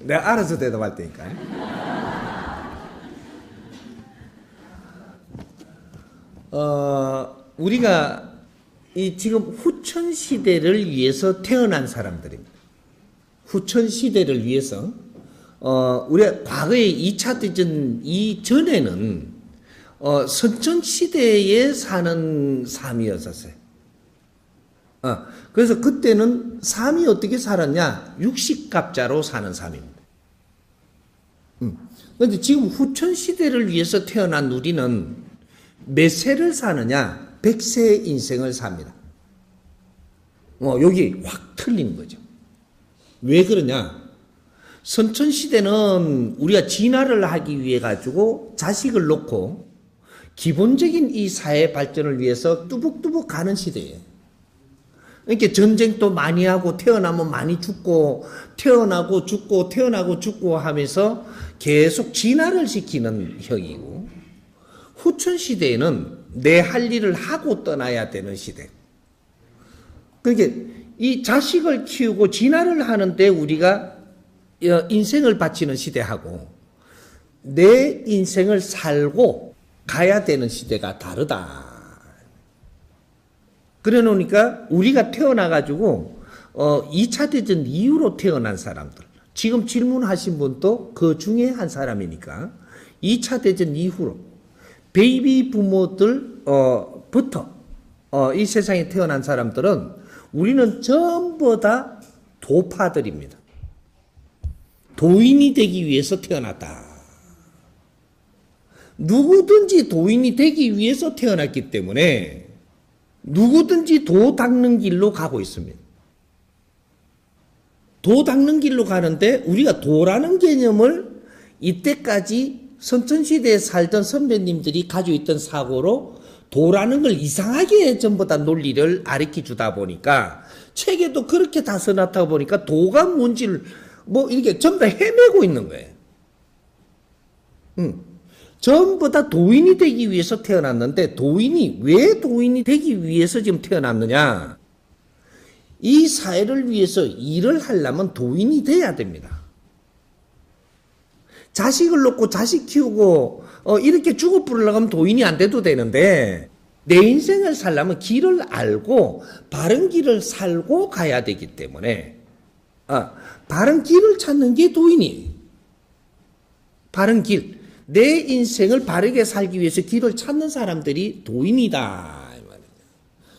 내가 알아서 대답할 테니까. 우리가 이 지금 후천 시대를 위해서 태어난 사람들입니다. 후천 시대를 위해서 우리가 과거에 2차 대전 이전에는 선천 시대에 사는 삶이었었어요. 그래서 그때는 삶이 어떻게 살았냐? 육식갑자로 사는 삶입니다. 그런데 지금 후천 시대를 위해서 태어난 우리는 몇 세를 사느냐? 100세 인생을 삽니다. 여기 확 틀린 거죠. 왜 그러냐? 선천 시대는 우리가 진화를 하기 위해 가지고 자식을 놓고 기본적인 이 사회 발전을 위해서 뚜벅뚜벅 가는 시대예요. 이렇게 전쟁도 많이 하고 태어나면 많이 죽고 태어나고 죽고 태어나고 죽고 하면서 계속 진화를 시키는 형이고, 후천 시대에는 내 할 일을 하고 떠나야 되는 시대. 그러니까 이 자식을 키우고 진화를 하는데 우리가 인생을 바치는 시대하고 내 인생을 살고 가야 되는 시대가 다르다. 그래 놓으니까 우리가 태어나가지고 2차 대전 이후로 태어난 사람들, 지금 질문하신 분도 그 중에 한 사람이니까 2차 대전 이후로 베이비 부모들부터 이 세상에 태어난 사람들은 우리는 전부 다 도파들입니다. 도인이 되기 위해서 태어났다. 누구든지 도인이 되기 위해서 태어났기 때문에 누구든지 도 닦는 길로 가고 있습니다. 도 닦는 길로 가는데 우리가 도라는 개념을 이때까지 선천시대에 살던 선배님들이 가지고 있던 사고로 도라는 걸 이상하게 전부 다 논리를 가르쳐 주다 보니까 책에도 그렇게 다 써놨다 보니까 도가 뭔지를 이렇게 전부 다 헤매고 있는 거예요. 전부 다 도인이 되기 위해서 태어났는데 도인이 왜 도인이 되기 위해서 지금 태어났느냐? 이 사회를 위해서 일을 하려면 도인이 돼야 됩니다. 자식을 놓고 자식 키우고 이렇게 죽어 부르려고 하면 도인이 안 돼도 되는데 내 인생을 살려면 길을 알고 바른 길을 살고 가야 되기 때문에 바른 길을 찾는 게 도인이에요. 바른 길. 내 인생을 바르게 살기 위해서 길을 찾는 사람들이 도인이다.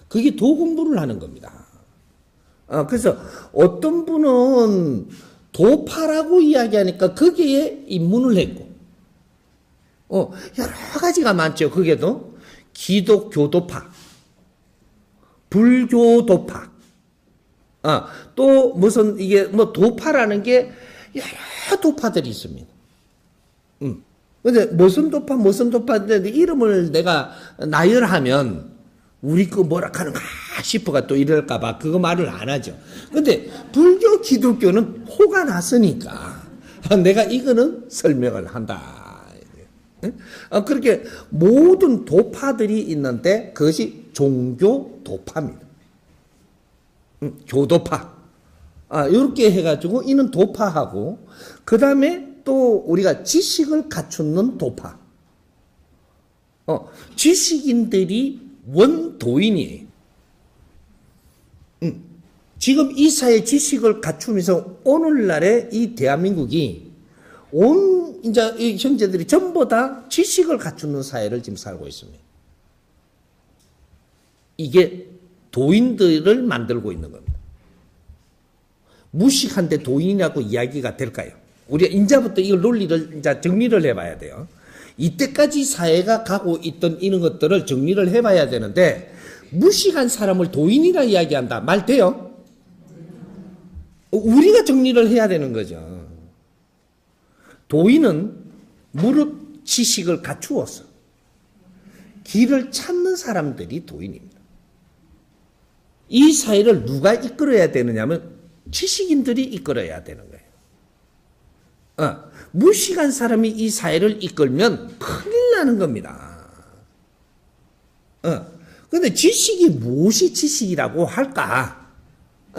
그게 도 공부를 하는 겁니다. 그래서 어떤 분은 도파라고 이야기하니까 거기에 입문을 했고, 여러 가지가 많죠. 그게도 기독교도파, 불교도파, 또 무슨 이게 도파라는 게 여러 도파들이 있습니다. 근데 무슨 도파인데 이름을 내가 나열하면 우리 거 뭐라 하는가 싶어가 또 이럴까봐 그거 말을 안 하죠. 근데 불교, 기독교는 호가 났으니까 내가 이거는 설명을 한다. 그렇게 모든 도파들이 있는데 그것이 종교 도파입니다. 교도파. 이렇게 해가지고 이는 도파하고, 그 다음에 또 우리가 지식을 갖추는 도파. 지식인들이 원도인이에요. 지금 이 사회 지식을 갖추면서 오늘날의 이 대한민국이 이제 이 형제들이 전부 다 지식을 갖추는 사회를 지금 살고 있습니다. 이게 도인들을 만들고 있는 겁니다. 무식한데 도인이라고 이야기가 될까요? 우리가 이제부터 이걸 논리를 이제 정리를 해봐야 돼요. 이때까지 사회가 가고 있던 이런 것들을 정리를 해봐야 되는데, 무식한 사람을 도인이라 이야기한다. 말 돼요? 우리가 정리를 해야 되는 거죠. 도인은 무릇 지식을 갖추어서 길을 찾는 사람들이 도인입니다. 이 사회를 누가 이끌어야 되느냐면 지식인들이 이끌어야 되는 거예요. 무식한 사람이 이 사회를 이끌면 큰일 나는 겁니다. 근데 지식이 무엇이 지식이라고 할까?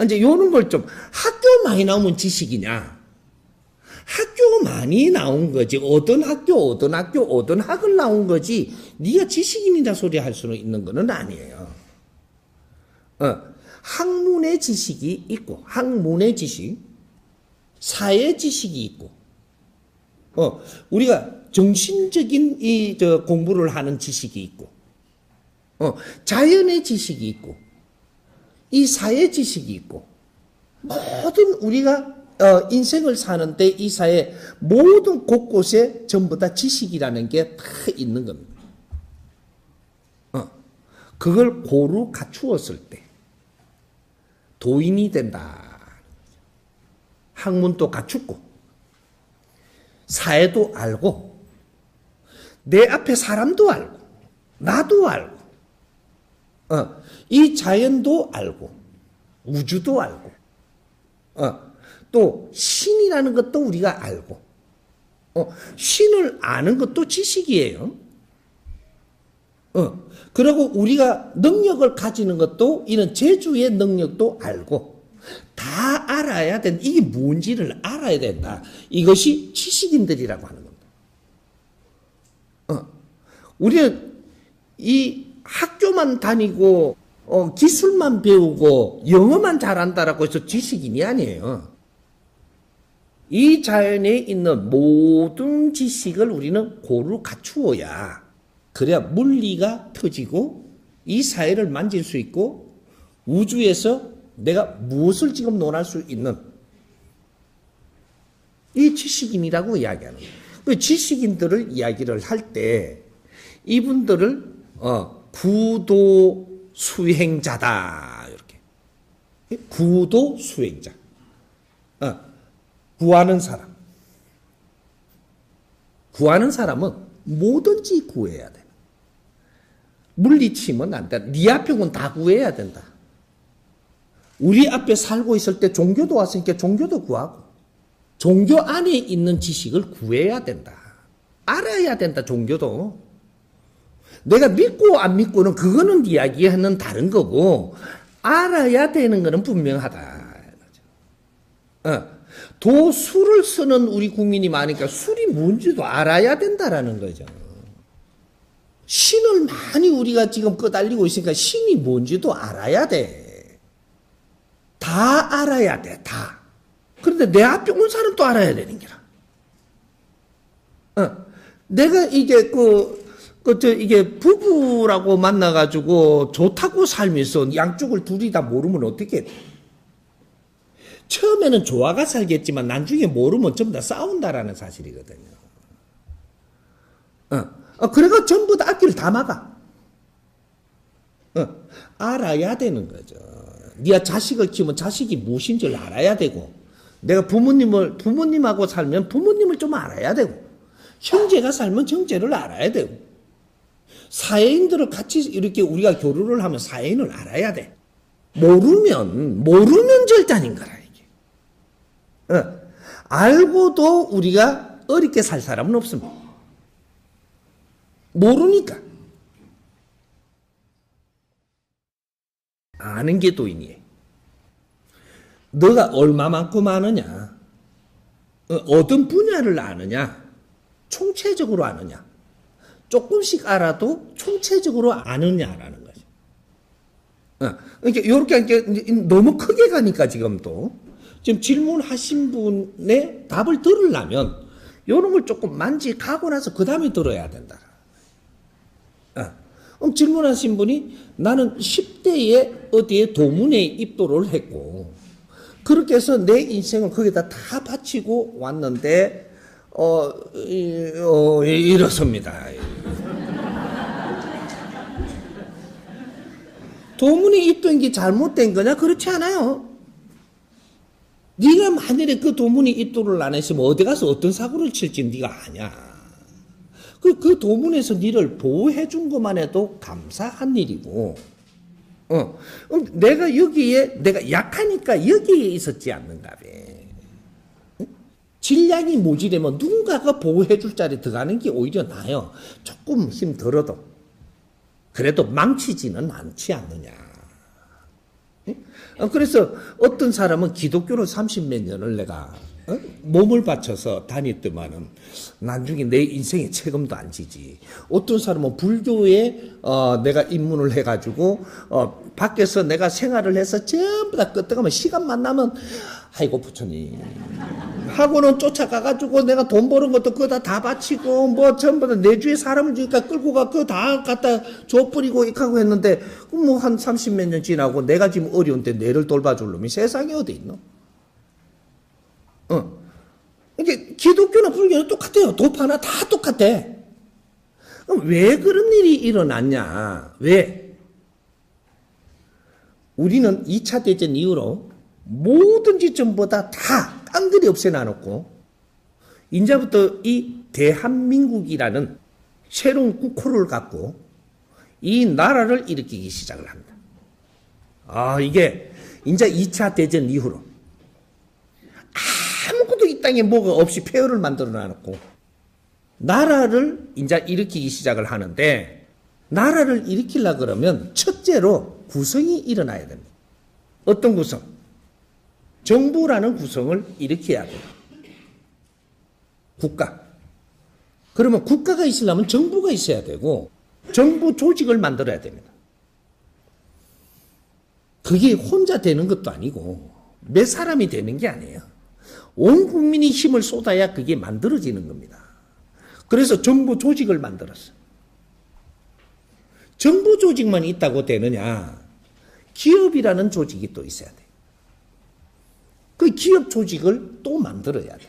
이제 요런 걸 좀, 학교 많이 나오면 지식이냐? 많이 나온 거지. 어떤 학을 나온 거지. 네가 지식인이다 소리 할 수는 있는 거는 아니에요. 학문의 지식이 있고, 학문의 지식, 사회 지식이 있고, 우리가 정신적인 공부를 하는 지식이 있고, 자연의 지식이 있고, 이 사회 지식이 있고, 모든 우리가 인생을 사는데 이 사회 모든 곳곳에 전부 다 지식이라는 게 다 있는 겁니다. 그걸 고루 갖추었을 때 도인이 된다. 학문도 갖추고 사회도 알고 내 앞에 사람도 알고 나도 알고 이 자연도 알고 우주도 알고 또 신이라는 것도 우리가 알고 신을 아는 것도 지식이에요. 그리고 우리가 능력을 가지는 것도 이런 제주의 능력도 알고 다 알아야 된다. 이게 뭔지를 알아야 된다. 이것이 지식인들이라고 하는 겁니다. 우리는 이 학교만 다니고 기술만 배우고 영어만 잘한다라고 해서 지식인이 아니에요. 이 자연에 있는 모든 지식을 우리는 고루 갖추어야 그래야 물리가 터지고 이 사회를 만질 수 있고 우주에서 내가 무엇을 지금 논할 수 있는 이 지식인이라고 이야기하는 거예요. 그 지식인들을 이야기를 할 때 이분들을 구도 수행자다 이렇게 구도 수행자 구하는 사람 구하는 사람은 뭐든지 구해야 돼. 물리치면 안 돼. 네 앞에 건 다 구해야 된다. 우리 앞에 살고 있을 때 종교도 왔으니까 종교도 구하고 종교 안에 있는 지식을 구해야 된다. 알아야 된다. 종교도. 내가 믿고 안 믿고는 그거는 이야기하는 다른 거고 알아야 되는 거는 분명하다. 도수를 쓰는 우리 국민이 많으니까 술이 뭔지도 알아야 된다라는 거죠. 신을 많이 우리가 지금 끄달리고 있으니까 신이 뭔지도 알아야 돼. 다 알아야 돼, 다. 그런데 내 앞에 온 사람도 알아야 되는 거라. 내가 이게 이게 부부라고 만나가지고 좋다고 살면서 양쪽을 둘이 다 모르면 어떻게 돼? 처음에는 좋아가 살겠지만 나중에 모르면 전부 다 싸운다라는 사실이거든요. 그래가 전부 다 앞길을 다 막아. 알아야 되는 거죠. 네가 자식을 키우면 자식이 무엇인지를 알아야 되고 내가 부모님하고 살면 부모님을 좀 알아야 되고 형제가 살면 형제를 알아야 되고 사회인들을 같이 이렇게 우리가 교류를 하면 사회인을 알아야 돼. 모르면 절단인 거라 이게. 알고도 우리가 어렵게 살 사람은 없습니다. 모르니까. 아는 게 도인이에요. 너가 얼마만큼 아느냐, 어떤 분야를 아느냐, 총체적으로 아느냐, 조금씩 알아도 총체적으로 아느냐라는 거죠. 그러니까 이렇게 너무 크게 가니까 지금 질문하신 분의 답을 들으려면 이런 걸 조금 만지가고 나서 그 다음에 들어야 된다. 질문하신 분이 나는 10대에 어디에 도문에 입도를 했고 그렇게 해서 내 인생을 거기다 다 바치고 왔는데 이렇습니다. 도문에 입도한 게 잘못된 거냐? 그렇지 않아요. 네가 만일에 그 도문에 입도를 안 했으면 어디 가서 어떤 사고를 칠지 네가 아냐. 그 도문에서 니를 보호해 준 것만 해도 감사한 일이고, 내가 내가 약하니까 여기에 있었지 않는가 봐. 질량이 모자라면 누군가가 보호해 줄 자리에 들어가는 게 오히려 나아요. 조금 힘 들어도. 그래도 망치지는 않지 않느냐. 그래서 어떤 사람은 기독교를 30몇 년을 내가 몸을 바쳐서 다녔더만은 나중에 내 인생에 책임도 안 지지. 어떤 사람은 불교에 내가 입문을 해가지고 밖에서 내가 생활을 해서 전부 다 끄떡하면 시간만 나면 아이고 부처님 하고는 쫓아가가지고 내가 돈 버는 것도 그거 다 바치고 뭐 전부 다 내 주위에 사람을 주니까 끌고 가 그거 다 갖다 줘버리고 이렇게 했는데 뭐 한 30몇 년 지나고 내가 지금 어려운데 내를 돌봐줄 놈이 세상에 어디 있노? 이게 기독교나 불교는 똑같아요. 도파나 다 똑같아. 그럼 왜 그런 일이 일어났냐? 왜? 우리는 2차 대전 이후로 뭐든지 전부 다 깡그리 없애놔놓고 이제부터 이 대한민국이라는 새로운 국호를 갖고 이 나라를 일으키기 시작을 합니다. 이게 이제 2차 대전 이후로 아무것도 이 땅에 뭐가 없이 폐허를 만들어 놔놓고 나라를 이제 일으키기 시작을 하는데 나라를 일으키려고 그러면 첫째로 구성이 일어나야 됩니다. 어떤 구성? 정부라는 구성을 일으켜야 돼요. 국가. 그러면 국가가 있으려면 정부가 있어야 되고 정부 조직을 만들어야 됩니다. 그게 혼자 되는 것도 아니고 몇 사람이 되는 게 아니에요. 온 국민이 힘을 쏟아야 그게 만들어지는 겁니다. 그래서 정부 조직을 만들었어요. 정부 조직만 있다고 되느냐? 기업이라는 조직이 또 있어야 돼요. 그 기업 조직을 또 만들어야 돼요.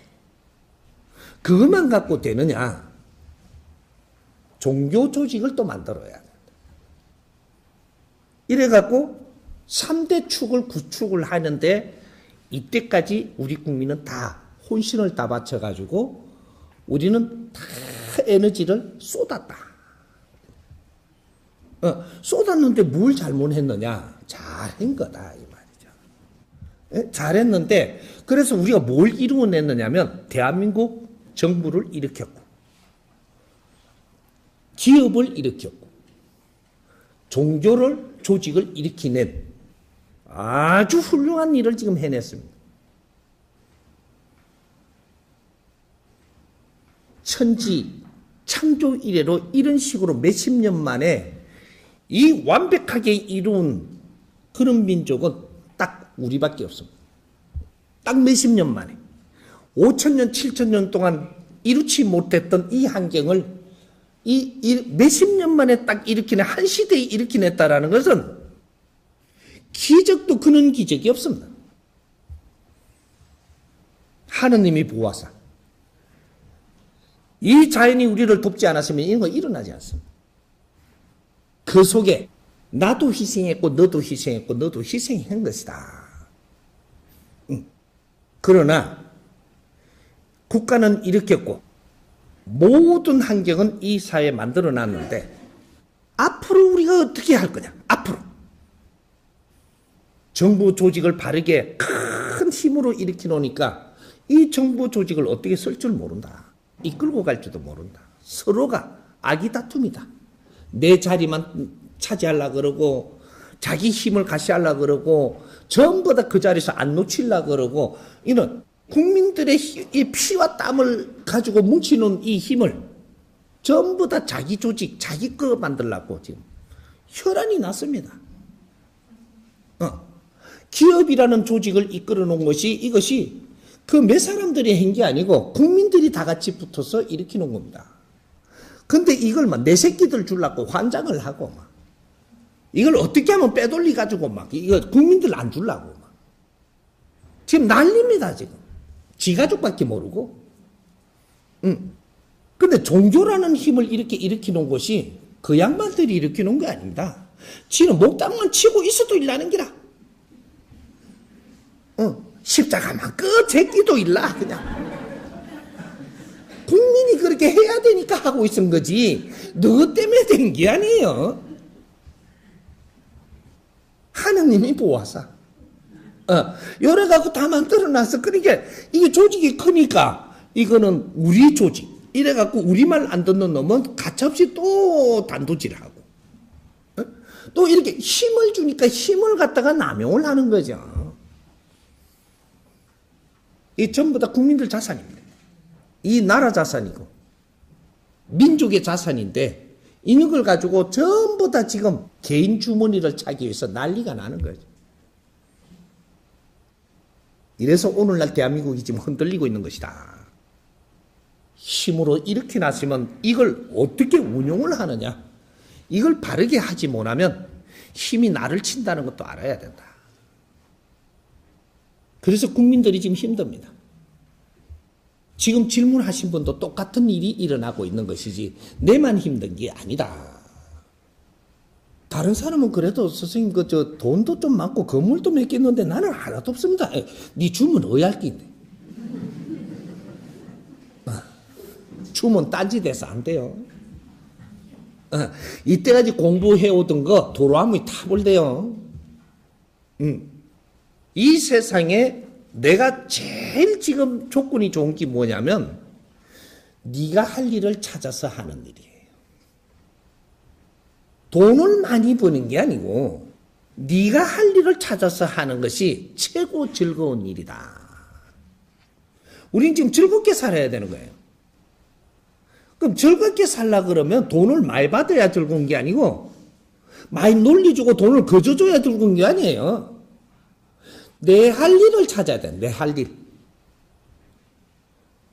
그것만 갖고 되느냐? 종교 조직을 또 만들어야 돼요. 이래갖고 3대 축을 구축을 하는데 이때까지 우리 국민은 다 혼신을 다 바쳐가지고 우리는 다 에너지를 쏟았다. 쏟았는데 뭘 잘못했느냐? 잘한 거다 이 말이죠. 잘했는데 그래서 우리가 뭘 이루어냈느냐면 대한민국 정부를 일으켰고 기업을 일으켰고 종교를 조직을 일으키는 아주 훌륭한 일을 지금 해냈습니다. 천지 창조 이래로 이런 식으로 몇십 년 만에 이 완벽하게 이룬 그런 민족은 딱 우리밖에 없습니다. 딱 몇십 년 만에 5,000년 7,000년 동안 이루지 못했던 이 환경을 이 몇십 년 만에 딱 일으키네 한 시대에 일으키냈다라는 것은 기적도 그런 기적이 없습니다. 하느님이 보아사 이 자연이 우리를 돕지 않았으면 이런 거 일어나지 않습니다. 그 속에 나도 희생했고 너도 희생했고 너도 희생한 것이다. 그러나 국가는 일으켰고 모든 환경은 이 사회에 만들어놨는데 앞으로 우리가 어떻게 할 거냐? 앞으로 정부 조직을 바르게 큰 힘으로 일으켜 놓으니까 이 정부 조직을 어떻게 쓸 줄 모른다. 이끌고 갈 줄도 모른다. 서로가 아기다툼이다. 내 자리만 차지하려고 그러고 자기 힘을 가시하려고 그러고 전부 다 그 자리에서 안 놓치려고 그러고 이런 국민들의 이 피와 땀을 가지고 뭉치는 이 힘을 전부 다 자기 조직, 자기 거 만들려고 지금 혈안이 났습니다. 기업이라는 조직을 이끌어 놓은 것이 이것이 그 몇 사람들이 한 게 아니고 국민들이 다 같이 붙어서 일으켜 놓은 겁니다. 근데 이걸 막 내 새끼들 주려고 환장을 하고 막 이걸 어떻게 하면 빼돌리 가지고 막 이거 국민들 안 주려고 막 지금 난립니다 지금. 지 가족밖에 모르고. 근데 종교라는 힘을 이렇게 일으켜 놓은 것이 그 양반들이 일으켜 놓은 게 아닙니다. 지는 목당만 치고 있어도 일나는 기라. 십자가만 제끼도 일나 그냥. 국민이 그렇게 해야 되니까 하고 있은 거지 너 때문에 된 게 아니에요. 하느님이 보아서 여러 가구 다 만들어놨어. 그러니까 이게 조직이 크니까 이거는 우리 조직 이래갖고 우리 말 안 듣는 놈은 가차없이 또 단도질하고 또 이렇게 힘을 주니까 힘을 갖다가 남용을 하는 거죠. 이 전부 다 국민들 자산입니다. 이 나라 자산이고 민족의 자산인데 이런 걸 가지고 전부 다 지금 개인 주머니를 차기 위해서 난리가 나는 거죠. 이래서 오늘날 대한민국이 지금 흔들리고 있는 것이다. 힘으로 이렇게 났으면 이걸 어떻게 운용을 하느냐. 이걸 바르게 하지 못하면 힘이 나를 친다는 것도 알아야 된다. 그래서 국민들이 지금 힘듭니다. 지금 질문하신 분도 똑같은 일이 일어나고 있는 것이지 내만 힘든 게 아니다. 다른 사람은 그래도 선생님 돈도 좀 많고 건물도 몇 개 있는데 나는 하나도 없습니다. 네 주문 의할 게 있네. 주문 딴짓해서 안 돼요. 이때까지 공부해오던 거 도로아무리 타볼래요. 이 세상에 내가 제일 지금 조건이 좋은 게 뭐냐면 네가 할 일을 찾아서 하는 일이에요. 돈을 많이 버는 게 아니고 네가 할 일을 찾아서 하는 것이 최고 즐거운 일이다. 우린 지금 즐겁게 살아야 되는 거예요. 그럼 즐겁게 살라 그러면 돈을 많이 받아야 즐거운 게 아니고 많이 놀려주고 돈을 거저줘야 즐거운 게 아니에요. 내 할 일을 찾아야 돼. 내 할 일.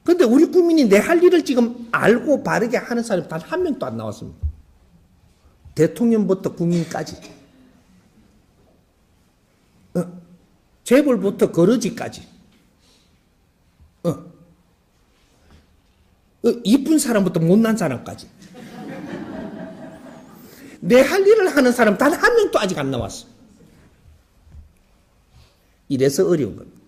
근데 우리 국민이 내 할 일을 지금 알고 바르게 하는 사람이 단 한 명도 안 나왔습니다. 대통령부터 국민까지. 재벌부터 거러지까지. 이쁜 사람부터 못난 사람까지. 내 할 일을 하는 사람 단 한 명도 아직 안 나왔어. 이래서 어려운 겁니다.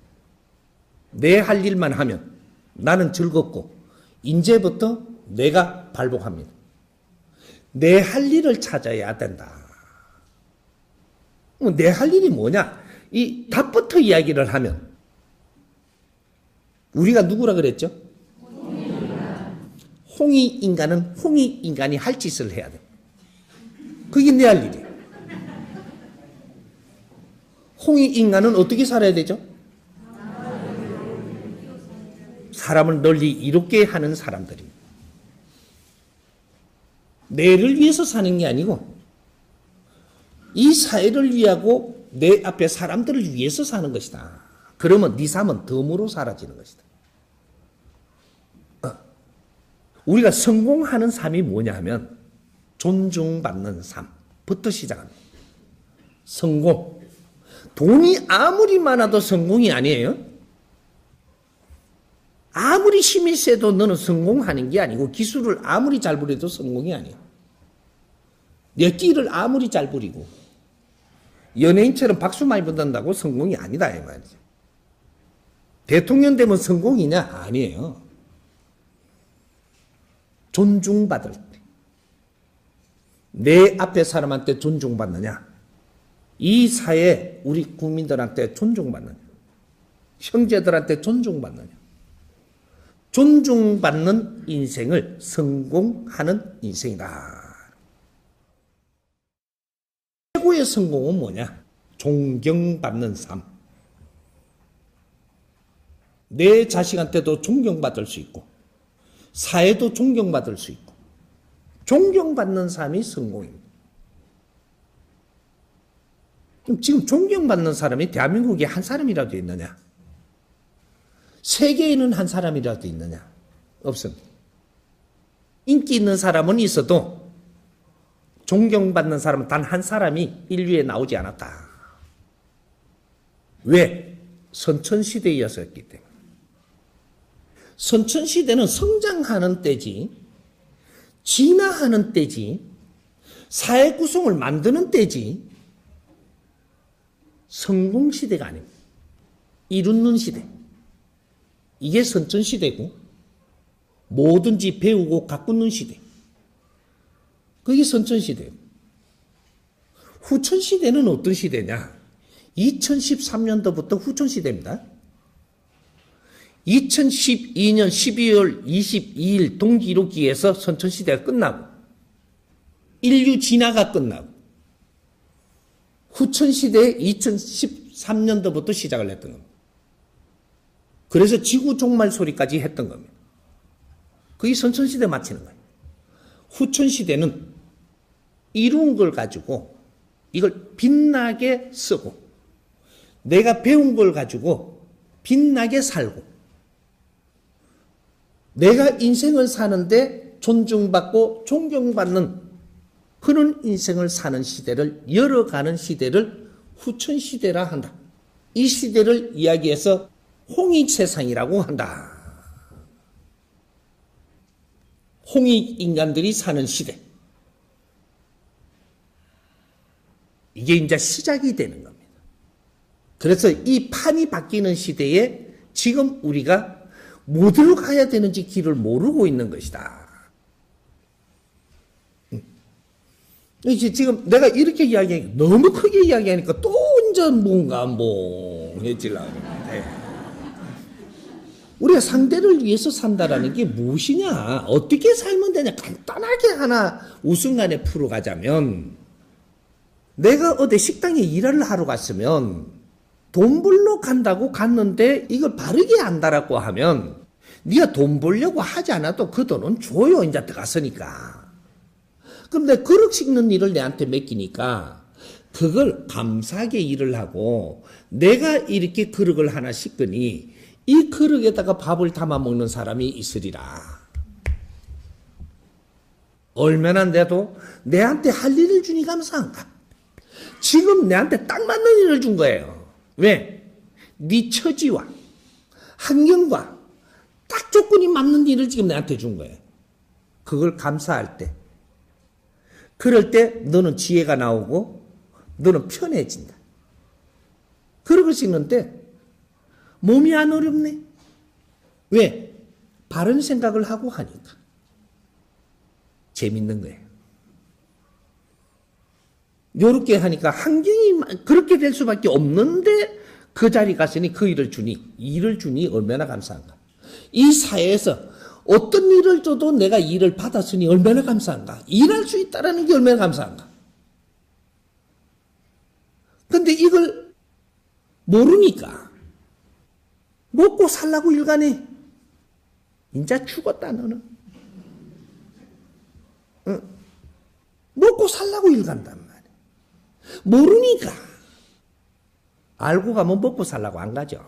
내 할 일만 하면 나는 즐겁고 이제부터 내가 발복합니다. 내 할 일을 찾아야 된다. 내 할 일이 뭐냐? 이 답부터 이야기를 하면 우리가 누구라 그랬죠? 홍이 인간은 홍이 인간이 할 짓을 해야 돼. 그게 내 할 일이에요. 홍이 인간은 어떻게 살아야 되죠? 사람을 널리 이롭게 하는 사람들입니다. 내를 위해서 사는 게 아니고 이 사회를 위하고 내 앞에 사람들을 위해서 사는 것이다. 그러면 네 삶은 덤으로 사라지는 것이다. 우리가 성공하는 삶이 뭐냐 하면 존중받는 삶부터 시작합니다. 성공. 돈이 아무리 많아도 성공이 아니에요. 아무리 힘이 세도 너는 성공하는 게 아니고 기술을 아무리 잘 부려도 성공이 아니에요. 내 끼를 아무리 잘 부리고 연예인처럼 박수 많이 받는다고 성공이 아니다 이 말이죠. 대통령 되면 성공이냐? 아니에요. 존중받을 때. 내 앞에 사람한테 존중받느냐? 이 사회 우리 국민들한테 존중받느냐? 형제들한테 존중받느냐? 존중받는 인생을 성공하는 인생이다. 최고의 성공은 뭐냐? 존경받는 삶. 내 자식한테도 존경받을 수 있고 사회도 존경받을 수 있고 존경받는 삶이 성공입니다. 그럼 지금 존경받는 사람이 대한민국에 한 사람이라도 있느냐? 세계에는 한 사람이라도 있느냐? 없습니다. 인기 있는 사람은 있어도 존경받는 사람은 단 한 사람이 인류에 나오지 않았다. 왜? 선천시대였기 때문에. 선천시대는 성장하는 때지, 진화하는 때지, 사회 구성을 만드는 때지, 성공시대가 아닙니다. 이루는 시대. 이게 선천시대고, 뭐든지 배우고 가꾸는 시대. 그게 선천시대예요. 후천시대는 어떤 시대냐? 2013년도부터 후천시대입니다. 2012년 12월 22일 동기록기에서 선천시대가 끝나고 인류 진화가 끝나고 후천시대 2013년도부터 시작을 했던 겁니다. 그래서 지구 종말 소리까지 했던 겁니다. 그게 선천시대 마치는 거예요. 후천시대는 이룬 걸 가지고 이걸 빛나게 쓰고 내가 배운 걸 가지고 빛나게 살고 내가 인생을 사는데 존중받고 존경받는 그런 인생을 사는 시대를 열어가는 시대를 후천시대라 한다. 이 시대를 이야기해서 홍익세상이라고 한다. 홍익인간들이 사는 시대. 이게 이제 시작이 되는 겁니다. 그래서 이 판이 바뀌는 시대에 지금 우리가 어디로 가야 되는지 길을 모르고 있는 것이다. 이제 지금 내가 이렇게 이야기하니까 너무 크게 이야기하니까 또 이제 뭔가 몽해지려고. 우리가 상대를 위해서 산다라는 게 무엇이냐? 어떻게 살면 되냐? 간단하게 하나 우순간에 풀어가자면 내가 어디 식당에 일을 하러 갔으면 돈 벌러 간다고 갔는데 이걸 바르게 한다라고 하면 네가 돈 벌려고 하지 않아도 그 돈은 줘요. 이제 들어갔으니까. 그럼 내가 그릇 씻는 일을 내한테 맡기니까 그걸 감사하게 일을 하고 내가 이렇게 그릇을 하나 씻으니 이 그릇에다가 밥을 담아 먹는 사람이 있으리라. 얼마나 돼도 내한테 할 일을 주니 감사한가? 지금 내한테 딱 맞는 일을 준 거예요. 왜? 네 처지와 환경과 딱 조건이 맞는 일을 지금 내한테 준 거예요. 그걸 감사할 때 그럴 때 너는 지혜가 나오고 너는 편해진다. 그러고 씻는데 몸이 안 어렵네. 왜? 바른 생각을 하고 하니까. 재밌는 거예요. 요렇게 하니까 환경이 그렇게 될 수밖에 없는데 그 자리 갔으니 그 일을 주니 얼마나 감사한가. 이 사회에서 어떤 일을 줘도 내가 일을 받았으니 얼마나 감사한가. 일할 수 있다는 게 얼마나 감사한가. 근데 이걸 모르니까 먹고 살라고 일가네. 인자 죽었다 너는. 응. 먹고 살라고 일간단 말이야. 모르니까. 알고 가면 먹고 살라고 안 가죠.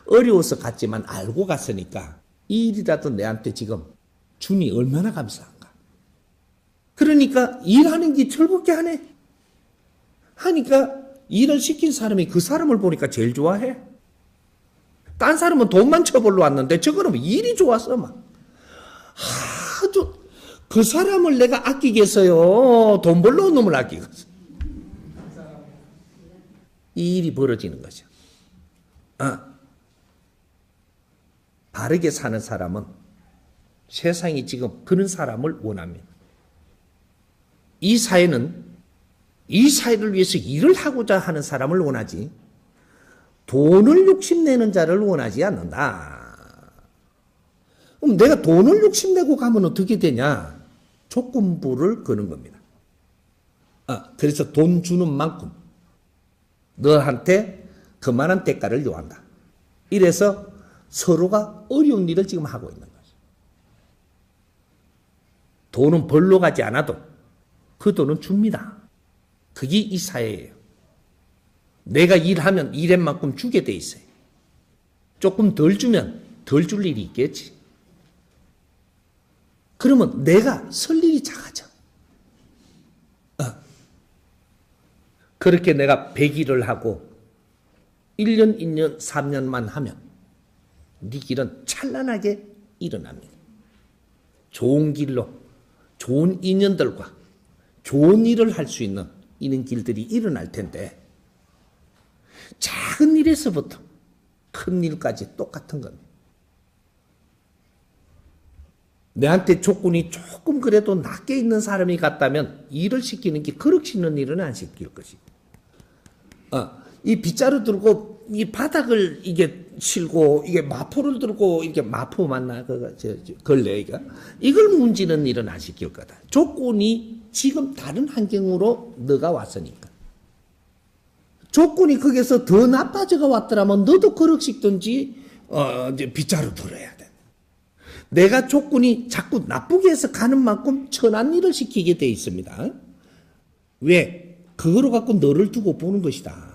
어려워서 갔지만 알고 갔으니까 이 일이라도 내한테 지금 주니 얼마나 감사한가. 그러니까 일하는 게 즐겁게 하네. 하니까 일을 시킨 사람이 그 사람을 보니까 제일 좋아해. 딴 사람은 돈만 쳐벌러 왔는데 저거는 일이 좋아서 막 아주 그 사람을 내가 아끼겠어요. 돈 벌러 온 놈을 아끼겠어. 이 일이 벌어지는 거죠. 바르게 사는 사람은 세상이 지금 그런 사람을 원합니다. 이 사회는 이 사회를 위해서 일을 하고자 하는 사람을 원하지 돈을 욕심내는 자를 원하지 않는다. 그럼 내가 돈을 욕심내고 가면 어떻게 되냐? 조건부를 거는 겁니다. 그래서 돈 주는 만큼 너한테 그만한 대가를 요한다. 이래서 서로가 어려운 일을 지금 하고 있는 거죠. 돈은 벌러 가지 않아도 그 돈은 줍니다. 그게 이 사회예요. 내가 일하면 일한 만큼 주게 돼 있어요. 조금 덜 주면 덜 줄 일이 있겠지. 그러면 내가 설 일이 작아져. 그렇게 내가 100일을 하고 1년, 2년, 3년만 하면 네 길은 찬란하게 일어납니다. 좋은 길로 좋은 인연들과 좋은 일을 할 수 있는 이런 길들이 일어날 텐데 작은 일에서부터 큰 일까지 똑같은 겁니다. 내한테 조건이 조금 그래도 낮게 있는 사람이 같다면 일을 시키는 게 그릇 씻는 일은 안 시킬 것이고 이 빗자루 들고 이 바닥을 이게 실고 이게 마포를 들고 이렇게 마포 맞나 걸레가 이걸 문지는 일은 안 시킬 거다. 조건이 지금 다른 환경으로 너가 왔으니까. 조건이 거기서 더 나빠져가 왔더라면 너도 그릇 씻든지 이제 빗자루 들어야 돼. 내가 조건이 자꾸 나쁘게 해서 가는 만큼 천한 일을 시키게 돼 있습니다. 왜? 그거로 갖고 너를 두고 보는 것이다.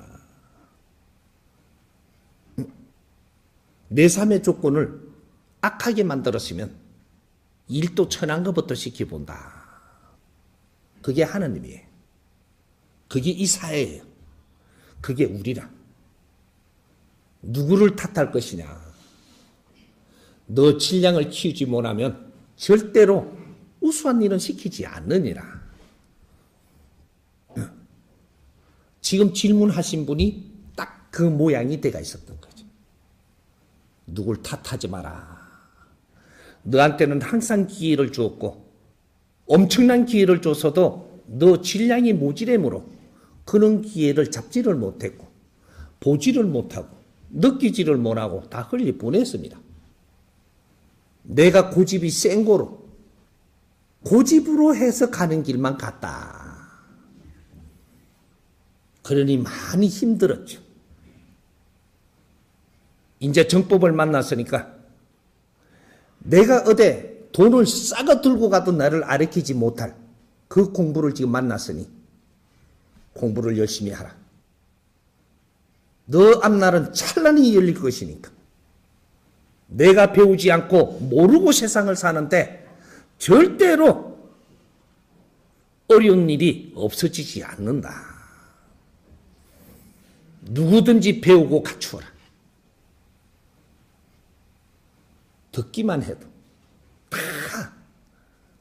내 삶의 조건을 악하게 만들었으면 일도 천한 것부터 시켜본다. 그게 하나님이에요. 그게 이 사회예요. 그게 우리라. 누구를 탓할 것이냐. 너 질량을 키우지 못하면 절대로 우수한 일은 시키지 않느니라. 지금 질문하신 분이 딱 그 모양이 돼가 있었던 거죠. 누굴 탓하지 마라. 너한테는 항상 기회를 주었고 엄청난 기회를 줘서도 너 질량이 모자라므로 그런 기회를 잡지를 못했고 보지를 못하고 느끼지를 못하고 다 흘리 보냈습니다. 내가 고집이 센 거로 고집으로 해서 가는 길만 갔다. 그러니 많이 힘들었죠. 이제 정법을 만났으니까 내가 어디 돈을 싸가 들고 가도 나를 가르치지 못할 그 공부를 지금 만났으니 공부를 열심히 하라. 너 앞날은 찬란히 열릴 것이니까. 내가 배우지 않고 모르고 세상을 사는데 절대로 어려운 일이 없어지지 않는다. 누구든지 배우고 갖추어라. 듣기만 해도 다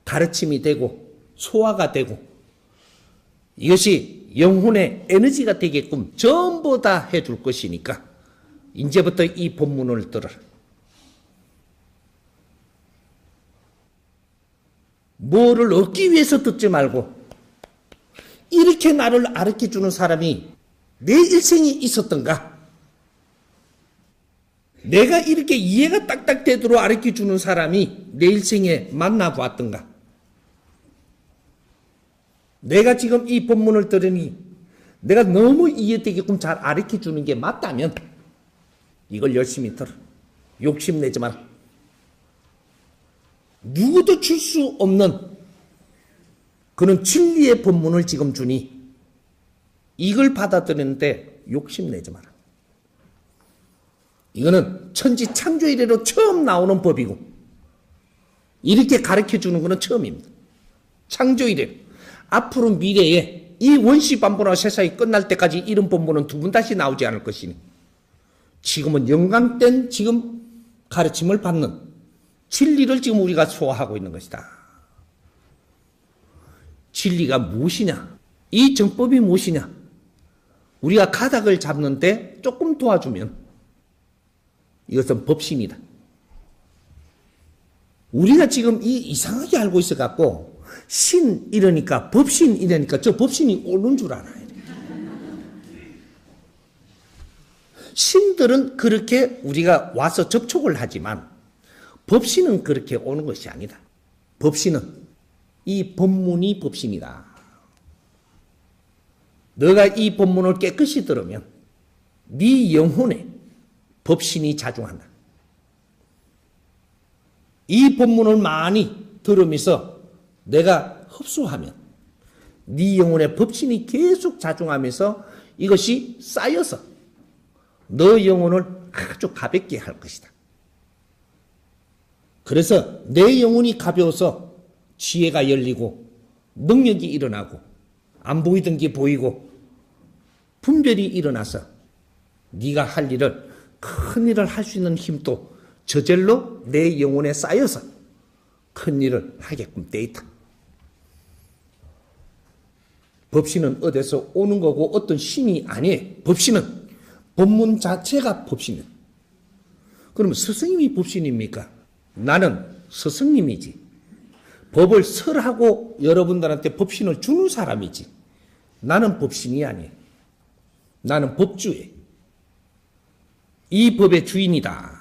가르침이 되고 소화가 되고 이것이 영혼의 에너지가 되게끔 전부 다 해줄 것이니까 이제부터 이 본문을 들어라. 뭐를 얻기 위해서 듣지 말고 이렇게 나를 가르쳐주는 사람이 내 일생에 있었던가? 내가 이렇게 이해가 딱딱 되도록 가르쳐주는 사람이 내 일생에 만나보았던가? 내가 지금 이 본문을 들으니 내가 너무 이해되게끔 잘 가르쳐주는 게 맞다면 이걸 열심히 들어. 욕심내지 마라. 누구도 줄 수 없는 그런 진리의 본문을 지금 주니 이걸 받아들이는데 욕심내지 마라. 이거는 천지 창조 이래로 처음 나오는 법이고 이렇게 가르쳐주는 것은 처음입니다. 창조 이래로. 앞으로 미래에 이 원시반복한 세상이 끝날 때까지 이런 본문은 두 번 다시 나오지 않을 것이니 지금은 영광된 지금 가르침을 받는 진리를 지금 우리가 소화하고 있는 것이다. 진리가 무엇이냐? 이 정법이 무엇이냐? 우리가 가닥을 잡는데 조금 도와주면 이것은 법신이다. 우리가 지금 이상하게 알고 있어갖고 신 이러니까 법신 이러니까 저 법신이 오는 줄 알아요. 신들은 그렇게 우리가 와서 접촉을 하지만 법신은 그렇게 오는 것이 아니다. 법신은 이 법문이 법신이다. 너가 이 법문을 깨끗이 들으면 네 영혼에 법신이 자중한다. 이 법문을 많이 들으면서 내가 흡수하면 네 영혼의 법신이 계속 자중하면서 이것이 쌓여서 너 영혼을 아주 가볍게 할 것이다. 그래서 내 영혼이 가벼워서 지혜가 열리고 능력이 일어나고 안 보이던 게 보이고 분별이 일어나서 네가 할 일을 큰 일을 할 수 있는 힘도 저절로 내 영혼에 쌓여서 큰 일을 하게끔 돼 있다. 법신은 어디서 오는 거고 어떤 신이 아니에요. 법신은 법문 자체가 법신이에요. 그러면 스승님이 법신입니까? 나는 스승님이지. 법을 설하고 여러분들한테 법신을 주는 사람이지. 나는 법신이 아니에요. 나는 법주예요. 이 법의 주인이다.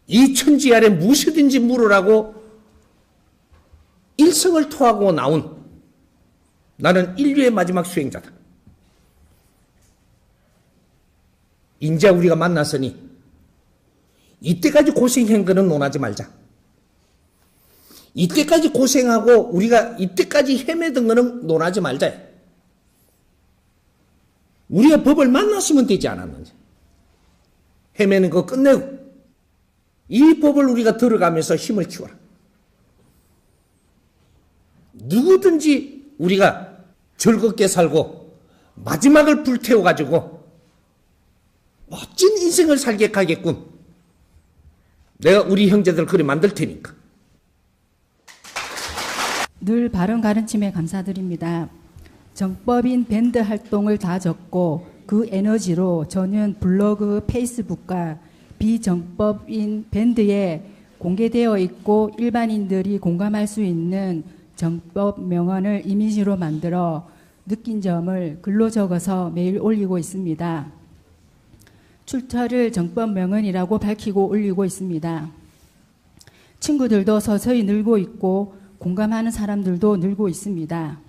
이 천지 아래 무엇이든지 물으라고 일성을 토하고 나온 나는 인류의 마지막 수행자다. 이제 우리가 만났으니 이때까지 고생한 거는 논하지 말자. 이때까지 고생하고 우리가 이때까지 헤매던 거는 논하지 말자. 우리가 법을 만났으면 되지 않았는지. 헤매는 거 끝내고 이 법을 우리가 들어가면서 힘을 키워라. 누구든지 우리가 즐겁게 살고 마지막을 불태워가지고 멋진 인생을 살게 하겠군. 내가 우리 형제들 그리 만들 테니까. 늘 바른 가르침에 감사드립니다. 정법인 밴드 활동을 다 적고 그 에너지로 저는 블로그, 페이스북과 비정법인 밴드에 공개되어 있고 일반인들이 공감할 수 있는 정법 명언을 이미지로 만들어 느낀 점을 글로 적어서 매일 올리고 있습니다. 출처를 정법 명언이라고 밝히고 올리고 있습니다. 친구들도 서서히 늘고 있고 공감하는 사람들도 늘고 있습니다.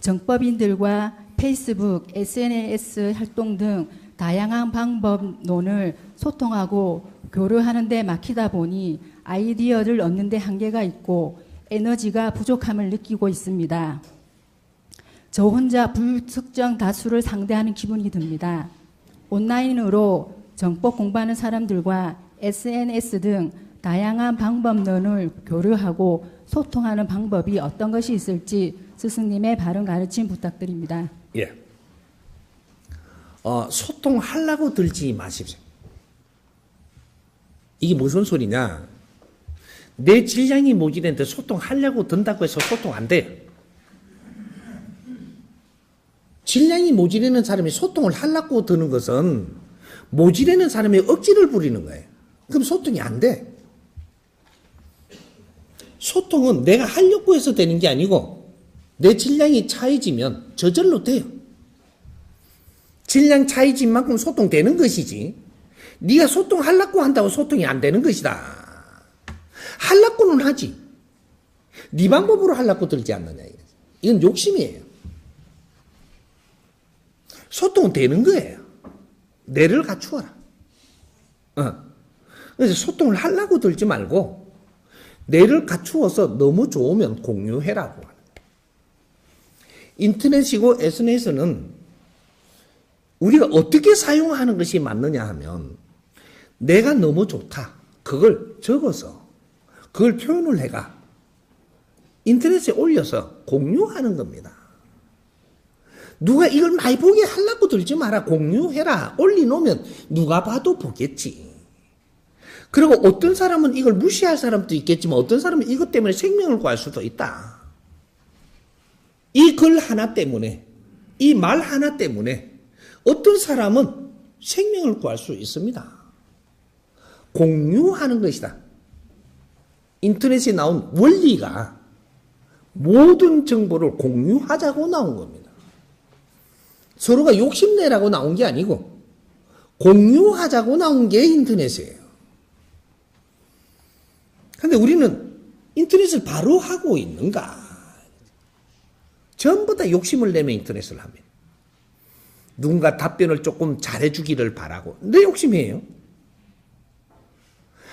정법인들과 페이스북, SNS 활동 등 다양한 방법론을 소통하고 교류하는 데 막히다 보니 아이디어를 얻는 데 한계가 있고 에너지가 부족함을 느끼고 있습니다. 저 혼자 불특정 다수를 상대하는 기분이 듭니다. 온라인으로 정법 공부하는 사람들과 SNS 등 다양한 방법론을 교류하고 소통하는 방법이 어떤 것이 있을지 스승님의 바른 가르침 부탁드립니다. 예. 소통하려고 들지 마십시오. 이게 무슨 소리냐? 내 질량이 모자란데 소통하려고 든다고 해서 소통 안 돼요. 질량이 모자라는 사람이 소통을 하려고 드는 것은 모자라는 사람이 억지를 부리는 거예요. 그럼 소통이 안 돼. 소통은 내가 하려고 해서 되는 게 아니고 내 질량이 차이지면 저절로 돼요. 질량 차이진 만큼 소통되는 것이지 네가 소통하려고 한다고 소통이 안 되는 것이다. 하려고는 하지. 네 방법으로 하려고 들지 않느냐. 이건 욕심이에요. 소통은 되는 거예요. 뇌를 갖추어라. 그래서 소통을 하려고 들지 말고 뇌를 갖추어서 너무 좋으면 공유해라고 하는 거예요. 인터넷이고 SNS는 우리가 어떻게 사용하는 것이 맞느냐 하면 내가 너무 좋다. 그걸 적어서 그걸 표현을 해가 인터넷에 올려서 공유하는 겁니다. 누가 이걸 많이 보게 하려고 들지 마라. 공유해라. 올려놓으면 누가 봐도 보겠지. 그리고 어떤 사람은 이걸 무시할 사람도 있겠지만 어떤 사람은 이것 때문에 생명을 구할 수도 있다. 이 글 하나 때문에, 이 말 하나 때문에 어떤 사람은 생명을 구할 수 있습니다. 공유하는 것이다. 인터넷에 나온 원리가 모든 정보를 공유하자고 나온 겁니다. 서로가 욕심내라고 나온 게 아니고 공유하자고 나온 게 인터넷이에요. 그런데 우리는 인터넷을 바로 하고 있는가? 전부 다 욕심을 내면 인터넷을 하면. 누군가 답변을 조금 잘해주기를 바라고. 내 욕심이에요.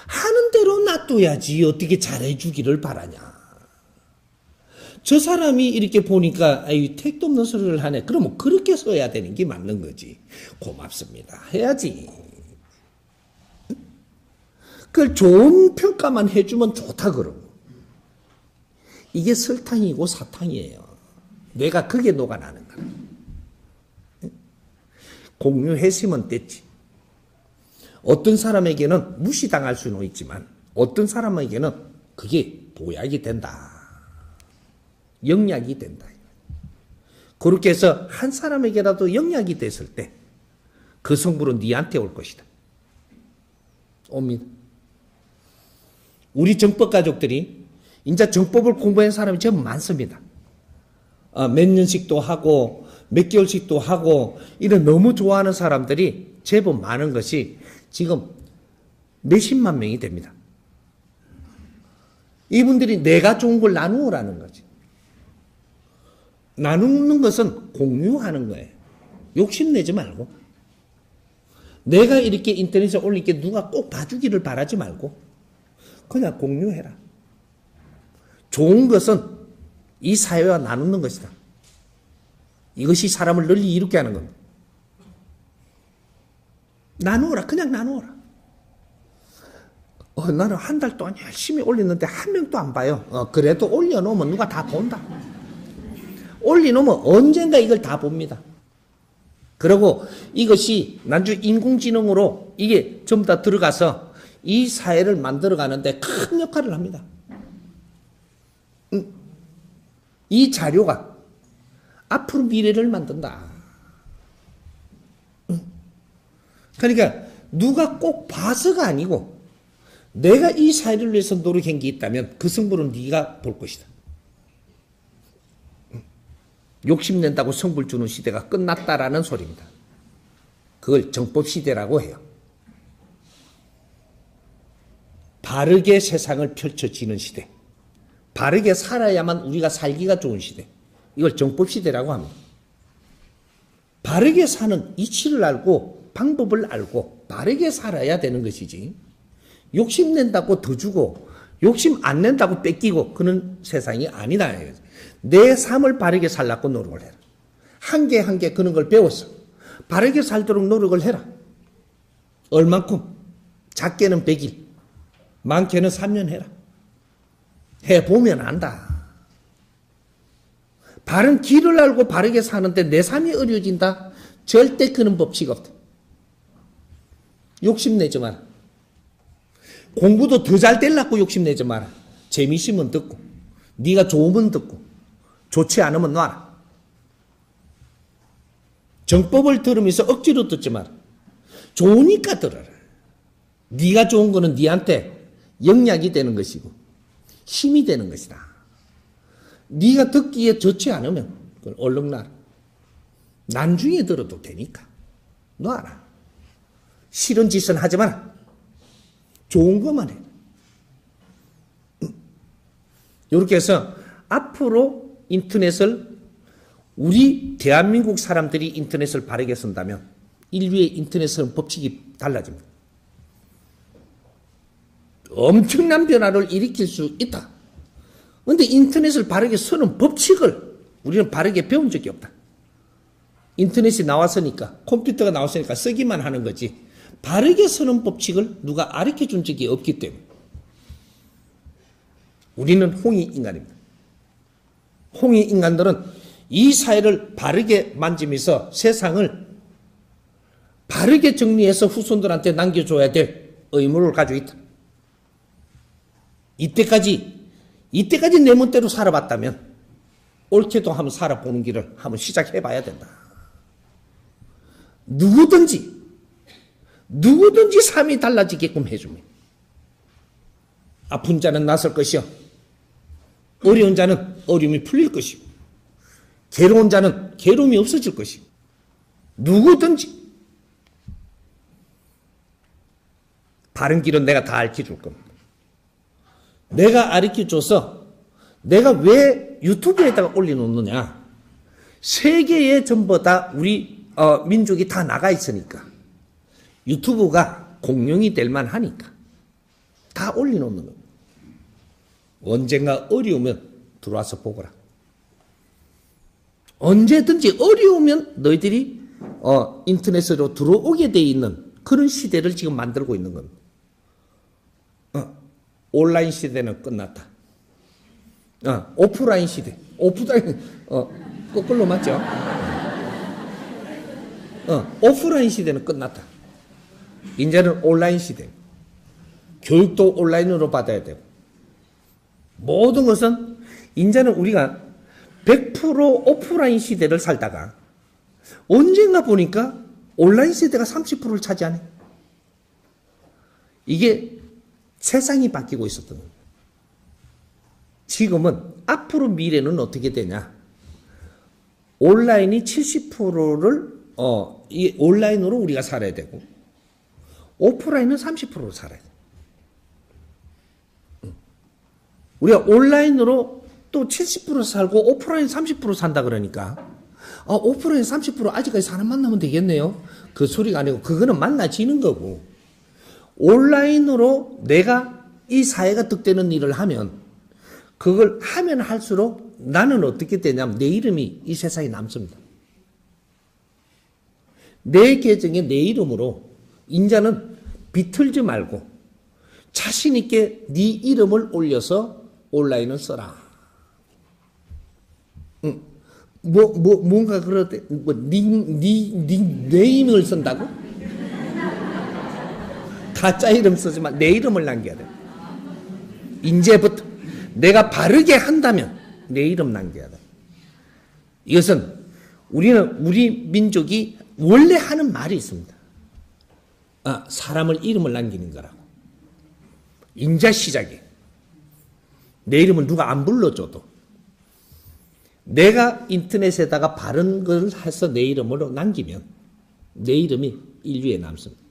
하는 대로 놔둬야지 어떻게 잘해주기를 바라냐. 저 사람이 이렇게 보니까 아유 택도 없는 소리를 하네. 그러면 그렇게 써야 되는 게 맞는 거지. 고맙습니다. 해야지. 그걸 좋은 평가만 해주면 좋다 그러고. 이게 설탕이고 사탕이에요. 내가 그게 녹아나는 거야. 공유했으면 됐지. 어떤 사람에게는 무시당할 수는 있지만 어떤 사람에게는 그게 보약이 된다. 영약이 된다. 그렇게 해서 한 사람에게라도 영약이 됐을 때 그 성불은 네한테 올 것이다. 옵니다. 우리 정법 가족들이 이제 정법을 공부한 사람이 좀 많습니다. 몇 년씩도 하고 몇 개월씩도 하고 이런 너무 좋아하는 사람들이 제법 많은 것이 지금 몇십만 명이 됩니다. 이분들이 내가 좋은 걸 나누어라는 거지. 나누는 것은 공유하는 거예요. 욕심내지 말고. 내가 이렇게 인터넷에 올리게 누가 꼭 봐주기를 바라지 말고 그냥 공유해라. 좋은 것은 이 사회와 나누는 것이다. 이것이 사람을 널리 이롭게 하는 겁니다. 나누어라. 그냥 나누어라. 나는 한 달 동안 열심히 올렸는데 한 명도 안 봐요. 그래도 올려놓으면 누가 다 본다. 올려놓으면 언젠가 이걸 다 봅니다. 그리고 이것이 나중에 인공지능으로 이게 전부 다 들어가서 이 사회를 만들어가는데 큰 역할을 합니다. 이 자료가 앞으로 미래를 만든다. 그러니까 누가 꼭 봐서가 아니고 내가 이 사회를 위해서 노력한 게 있다면 그 승부는 네가 볼 것이다. 욕심낸다고 성불 주는 시대가 끝났다라는 소리입니다. 그걸 정법시대라고 해요. 바르게 세상을 펼쳐지는 시대. 바르게 살아야만 우리가 살기가 좋은 시대. 이걸 정법시대라고 합니다. 바르게 사는 이치를 알고 방법을 알고 바르게 살아야 되는 것이지 욕심낸다고 더 주고 욕심 안 낸다고 뺏기고 그런 세상이 아니다. 내 삶을 바르게 살라고 노력을 해라. 한 개 한 개 그런 걸 배워서 바르게 살도록 노력을 해라. 얼만큼? 작게는 100일, 많게는 3년 해라. 해보면 안다. 바른 길을 알고 바르게 사는데 내 삶이 어려워진다? 절대 그런 법칙 없다. 욕심내지 마라. 공부도 더 잘 되려고 욕심내지 마라. 재미있으면 듣고 네가 좋으면 듣고 좋지 않으면 놔라. 정법을 들으면서 억지로 듣지 마라. 좋으니까 들어라. 네가 좋은 거는 네한테 영약이 되는 것이고 힘이 되는 것이다. 네가 듣기에 좋지 않으면 그걸 얼른 놔라. 나중에 들어도 되니까 놔라. 싫은 짓은 하지 마라. 좋은 것만 해. 이렇게 해서 앞으로 인터넷을 우리 대한민국 사람들이 인터넷을 바르게 쓴다면 인류의 인터넷은 법칙이 달라집니다. 엄청난 변화를 일으킬 수 있다. 그런데 인터넷을 바르게 쓰는 법칙을 우리는 바르게 배운 적이 없다. 인터넷이 나왔으니까 컴퓨터가 나왔으니까 쓰기만 하는 거지 바르게 쓰는 법칙을 누가 가르쳐준 적이 없기 때문에 우리는 홍익 인간입니다. 홍익 인간들은 이 사회를 바르게 만지면서 세상을 바르게 정리해서 후손들한테 남겨줘야 될 의무를 가지고 있다. 이때까지 내 멋대로 살아봤다면 옳게도 한번 살아보는 길을 한번 시작해봐야 된다. 누구든지 삶이 달라지게끔 해주면 아픈 자는 낫을 것이요 어려운 자는 어려움이 풀릴 것이고 괴로운 자는 괴로움이 없어질 것이고 누구든지 바른 길은 내가 다 알려줄 겁니다. 내가 가르쳐줘서 내가 왜 유튜브에다가 올려놓느냐. 세계에 전부 다 우리 민족이 다 나가 있으니까 유튜브가 공룡이 될 만하니까 다 올려놓는 겁니다. 언젠가 어려우면 들어와서 보거라. 언제든지 어려우면 너희들이 인터넷으로 들어오게 돼 있는 그런 시대를 지금 만들고 있는 겁니다. 온라인 시대는 끝났다. 오프라인 시대. 거꾸로 맞죠? 오프라인 시대는 끝났다. 이제는 온라인 시대. 교육도 온라인으로 받아야 되고. 모든 것은 이제는 우리가 100% 오프라인 시대를 살다가 언젠가 보니까 온라인 시대가 30%를 차지하네. 이게 세상이 바뀌고 있었던 겁니다. 지금은 앞으로 미래는 어떻게 되냐. 온라인이 70%를 이 온라인으로 우리가 살아야 되고 오프라인은 30%로 살아야 돼. 우리가 온라인으로 또 70% 살고 오프라인 30% 산다 그러니까 5%에서 30% 아직까지 사람 만나면 되겠네요. 그 소리가 아니고 그거는 만나지는 거고, 온라인으로 내가 이 사회가 득되는 일을 하면, 그걸 하면 할수록 나는 어떻게 되냐면 내 이름이 이 세상에 남습니다. 내 계정에 내 이름으로 인자는 비틀지 말고 자신 있게 네 이름을 올려서 온라인을 써라. 뭔가 그럴 때, 네임을 쓴다고? 가짜 이름 쓰지 마. 내 이름을 남겨야 돼. 이제부터 내가 바르게 한다면 내 이름 남겨야 돼. 이것은 우리 민족이 원래 하는 말이 있습니다. 사람을 이름을 남기는 거라고. 인자 시작에 내 이름은 누가 안 불러줘도 내가 인터넷에다가 바른 걸 해서 내 이름으로 남기면 내 이름이 인류에 남습니다.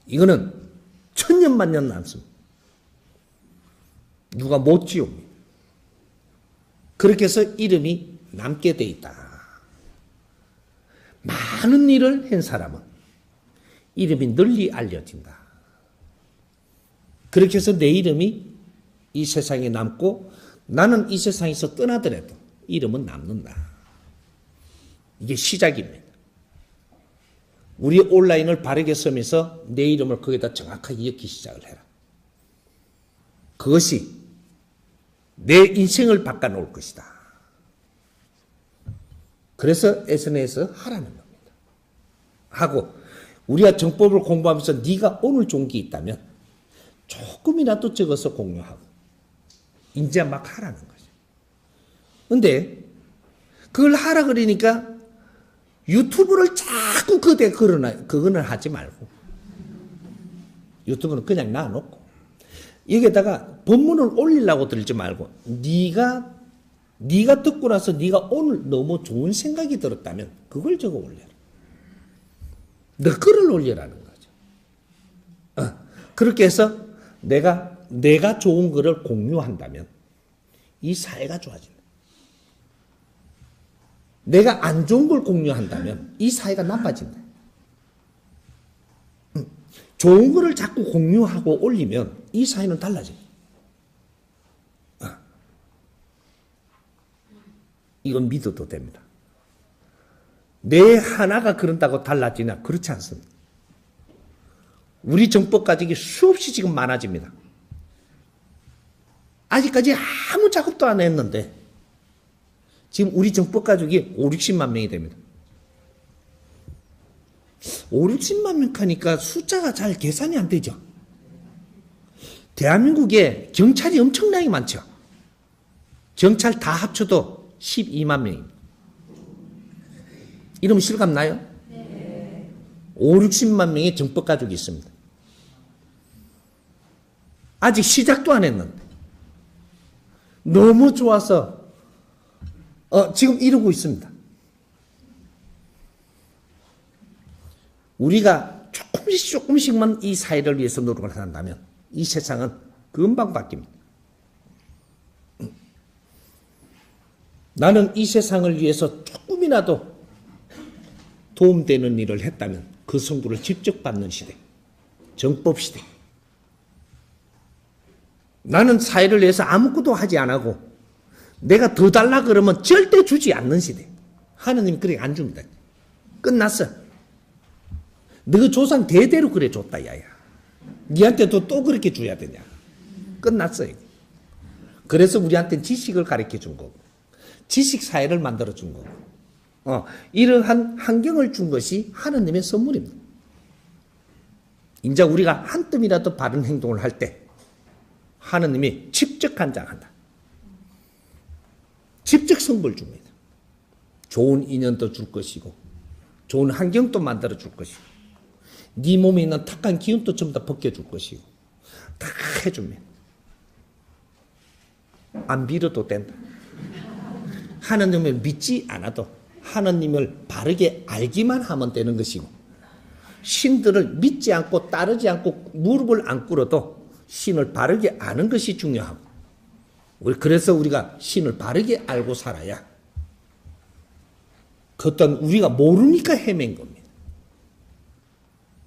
이거는 천년만년 남습니다. 누가 못 지웁니다. 그렇게 해서 이름이 남게 돼 있다. 많은 일을 한 사람은 이름이 널리 알려진다. 그렇게 해서 내 이름이 이 세상에 남고 나는 이 세상에서 떠나더라도 이름은 남는다. 이게 시작입니다. 우리 온라인을 바르게 쓰면서 내 이름을 거기다 정확하게 넣기 시작을 해라. 그것이 내 인생을 바꿔놓을 것이다. 그래서 SNS 하라는 겁니다. 하고 우리가 정법을 공부하면서 네가 오늘 좋은 게 있다면 조금이라도 적어서 공유하고 이제 막 하라는 거죠. 근데 그걸 하라 그러니까 유튜브를 자꾸 그대 걸어놔. 그거는 하지 말고 유튜브는 그냥 놔놓고 여기에다가 본문을 올리려고 들지 말고 네가 듣고 나서 네가 오늘 너무 좋은 생각이 들었다면 그걸 적어 올려라. 너 글을 올리라는 거죠. 그렇게 해서 내가 좋은 글을 공유한다면 이 사회가 좋아진다. 내가 안 좋은 걸 공유한다면 이 사회가 나빠진다. 좋은 거를 자꾸 공유하고 올리면 이 사회는 달라집니다. 이건 믿어도 됩니다. 내 하나가 그런다고 달라지냐? 그렇지 않습니다. 우리 정법 가족이 수없이 지금 많아집니다. 아직까지 아무 작업도 안 했는데 지금 우리 정법 가족이 5, 60만 명이 됩니다. 5, 60만 명 하니까 숫자가 잘 계산이 안 되죠. 대한민국에 경찰이 엄청나게 많죠. 경찰 다 합쳐도 12만 명입니다. 이러면 실감 나요? 네. 5, 60만 명의 정법 가족이 있습니다. 아직 시작도 안 했는데 너무 좋아서 지금 이러고 있습니다. 우리가 조금씩만 이 사회를 위해서 노력을 한다면 이 세상은 금방 바뀝니다. 나는 이 세상을 위해서 조금이라도 도움되는 일을 했다면 그 성부를 직접 받는 시대, 정법 시대. 나는 사회를 위해서 아무것도 하지 안 하고 내가 더 달라 그러면 절대 주지 않는 시대. 하느님이 그렇게 안 줍니다. 끝났어. 너희 조상 대대로 그래 줬다 야야. 니한테도 또 그렇게 줘야 되냐. 끝났어. 이거. 그래서 우리한테는 지식을 가르쳐 준 거고 지식 사회를 만들어 준 거고 이러한 환경을 준 것이 하느님의 선물입니다. 이제 우리가 한 뜸이라도 바른 행동을 할 때 하느님이 직접 간장한다. 직접 선물 줍니다. 좋은 인연도 줄 것이고 좋은 환경도 만들어 줄 것이고 네 몸에 있는 탁한 기운도 전부 다 벗겨줄 것이고 다 해줍니다. 안 빌어도 된다. 하느님을 믿지 않아도 하느님을 바르게 알기만 하면 되는 것이고 신들을 믿지 않고 따르지 않고 무릎을 안 꿇어도 신을 바르게 아는 것이 중요하고 그래서 우리가 신을 바르게 알고 살아야 그 어떤 우리가 모르니까 헤맨 겁니다.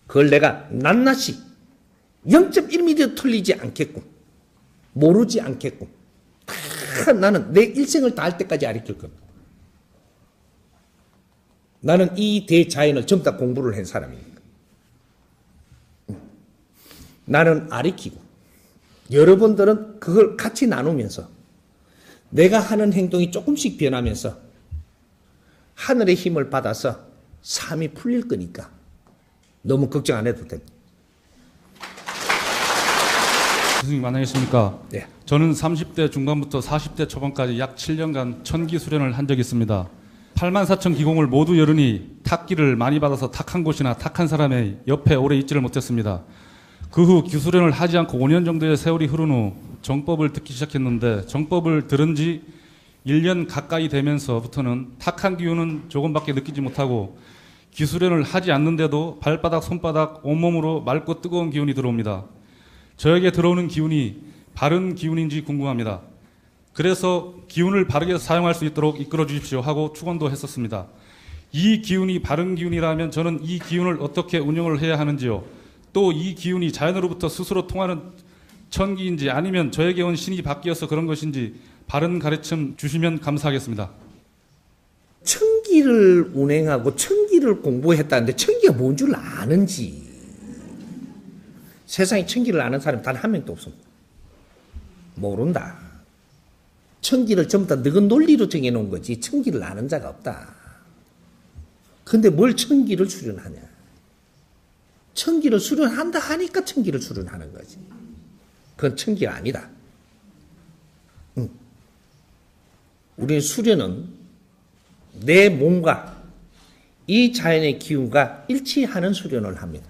그걸 내가 낱낱이 0.1mm 틀리지 않겠고 모르지 않겠고 다 나는 내 일생을 다할 때까지 가르칠 겁니다. 나는 이 대자연을 전부 다 공부를 한 사람이니까. 나는 가르치고 여러분들은 그걸 같이 나누면서 내가 하는 행동이 조금씩 변하면서 하늘의 힘을 받아서 삶이 풀릴 거니까 너무 걱정 안 해도 됩니다. 교수님 안녕하십니까? 네. 저는 30대 중반부터 40대 초반까지 약 7년간 천기 수련을 한 적이 있습니다. 84,000 기공을 모두 열으니 탁기를 많이 받아서 탁한 곳이나 탁한 사람의 옆에 오래 있지를 못했습니다. 그 후 기수련을 하지 않고 5년 정도의 세월이 흐른 후 정법을 듣기 시작했는데 정법을 들은 지 1년 가까이 되면서부터는 탁한 기운은 조금밖에 느끼지 못하고 기수련을 하지 않는데도 발바닥, 손바닥, 온몸으로 맑고 뜨거운 기운이 들어옵니다. 저에게 들어오는 기운이 바른 기운인지 궁금합니다. 그래서 기운을 바르게 사용할 수 있도록 이끌어 주십시오 하고 축원도 했었습니다. 이 기운이 바른 기운이라면 저는 이 기운을 어떻게 운영을 해야 하는지요? 또 이 기운이 자연으로부터 스스로 통하는 천기인지 아니면 저에게 온 신이 바뀌어서 그런 것인지 바른 가르침 주시면 감사하겠습니다. 천기를 운행하고 천기를 공부했다는데 천기가 뭔 줄 아는지. 세상에 천기를 아는 사람이 단 한 명도 없습니다. 모른다. 천기를 전부 다 너건 논리로 정해놓은 거지 천기를 아는 자가 없다. 근데 뭘 천기를 수련하냐. 천기를 수련한다 하니까 천기를 수련하는 거지. 그건 천기가 아니다. 우리는 수련은 내 몸과 이 자연의 기운과 일치하는 수련을 합니다.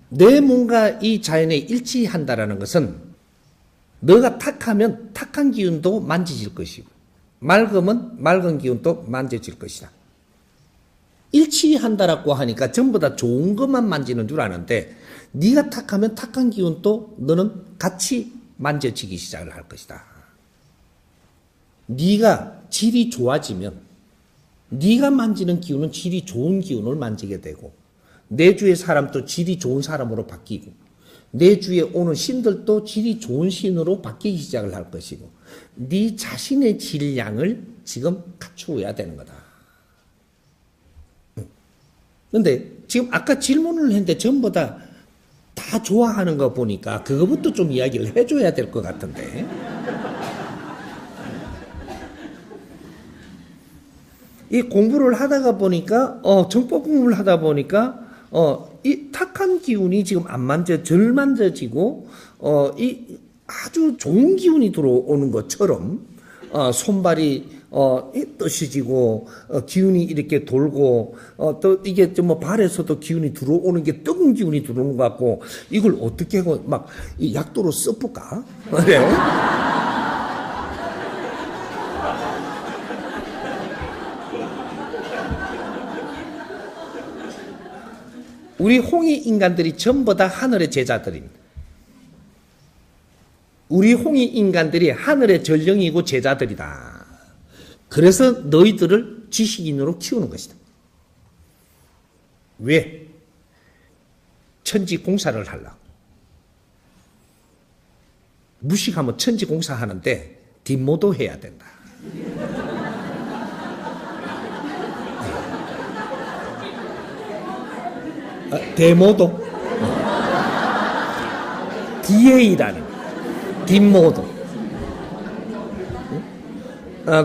내 몸과 이 자연에 일치한다라는 것은 너가 탁하면 탁한 기운도 만져질 것이고 맑으면 맑은 기운도 만져질 것이다. 일치한다라고 하니까 전부 다 좋은 것만 만지는 줄 아는데 네가 탁하면 탁한 기운도 너는 같이 만져지기 시작을 할 것이다. 네가 질이 좋아지면 네가 만지는 기운은 질이 좋은 기운을 만지게 되고 내 주의 사람도 질이 좋은 사람으로 바뀌고 내 주위에 오는 신들도 질이 좋은 신으로 바뀌기 시작을 할 것이고 네 자신의 질량을 지금 갖추어야 되는 거다. 그런데 지금 아까 질문을 했는데 전부 다 좋아하는 거 보니까 그거부터 좀 이야기를 해줘야 될 것 같은데. 이 공부를 하다가 보니까 정법 공부를 하다 보니까 이 탁한 기운이 지금 덜 만져지고 이 아주 좋은 기운이 들어오는 것처럼 손발이 뜨시지고 기운이 이렇게 돌고 또 이게 좀 뭐 발에서도 기운이 들어오는 게 뜨거운 기운이 들어오는 것 같고 이걸 어떻게 하고 막 이 약도로 써볼까? 그래? 우리 홍이 인간들이 전부 다 하늘의 제자들입니다. 우리 홍이 인간들이 하늘의 전령이고 제자들이다. 그래서 너희들을 지식인으로 키우는 것이다. 왜? 천지 공사를 하려고. 무식하면 천지 공사하는데 뒷모도 해야 된다. 대모도 DA라는 뒷모도.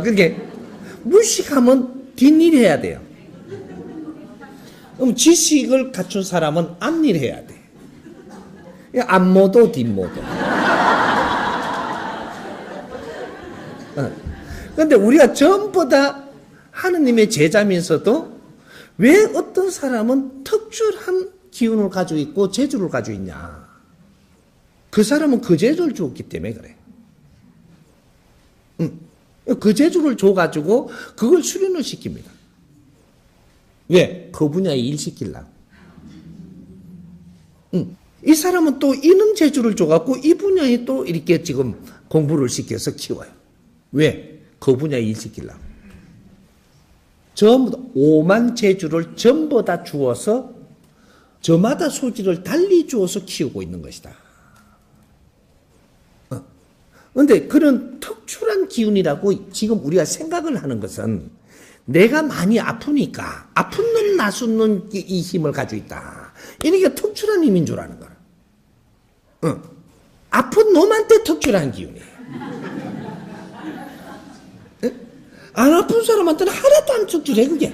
그게 무식하면 뒷일 해야 돼요. 그럼 지식을 갖춘 사람은 앞일 해야 돼. 앞모도 뒷모도. 그런데 우리가 전부 다 하느님의 제자면서도 왜 어떤 사람은 특출한 기운을 가지고 있고 재주를 가지고 있냐. 그 사람은 그 재주를 주었기 때문에 그래. 그 재주를 줘가지고 그걸 수련을 시킵니다. 왜? 그 분야에 일 시키려고. 이 사람은 또 이런 재주를 줘갖고 이 분야에 또 이렇게 지금 공부를 시켜서 키워요. 왜? 그 분야에 일 시키려고. 전부 다 오만 재주를 전부 다 주어서 저마다 소질을 달리 주어서 키우고 있는 것이다. 그런데 그런 특출한 기운이라고 지금 우리가 생각을 하는 것은 내가 많이 아프니까 아픈 놈 나수는 이 힘을 가지고 있다. 이게 특출한 힘인 줄 아는 거야. 아픈 놈한테 특출한 기운이에요. 안 아픈 사람한테는 하나도 안 특출해 그게.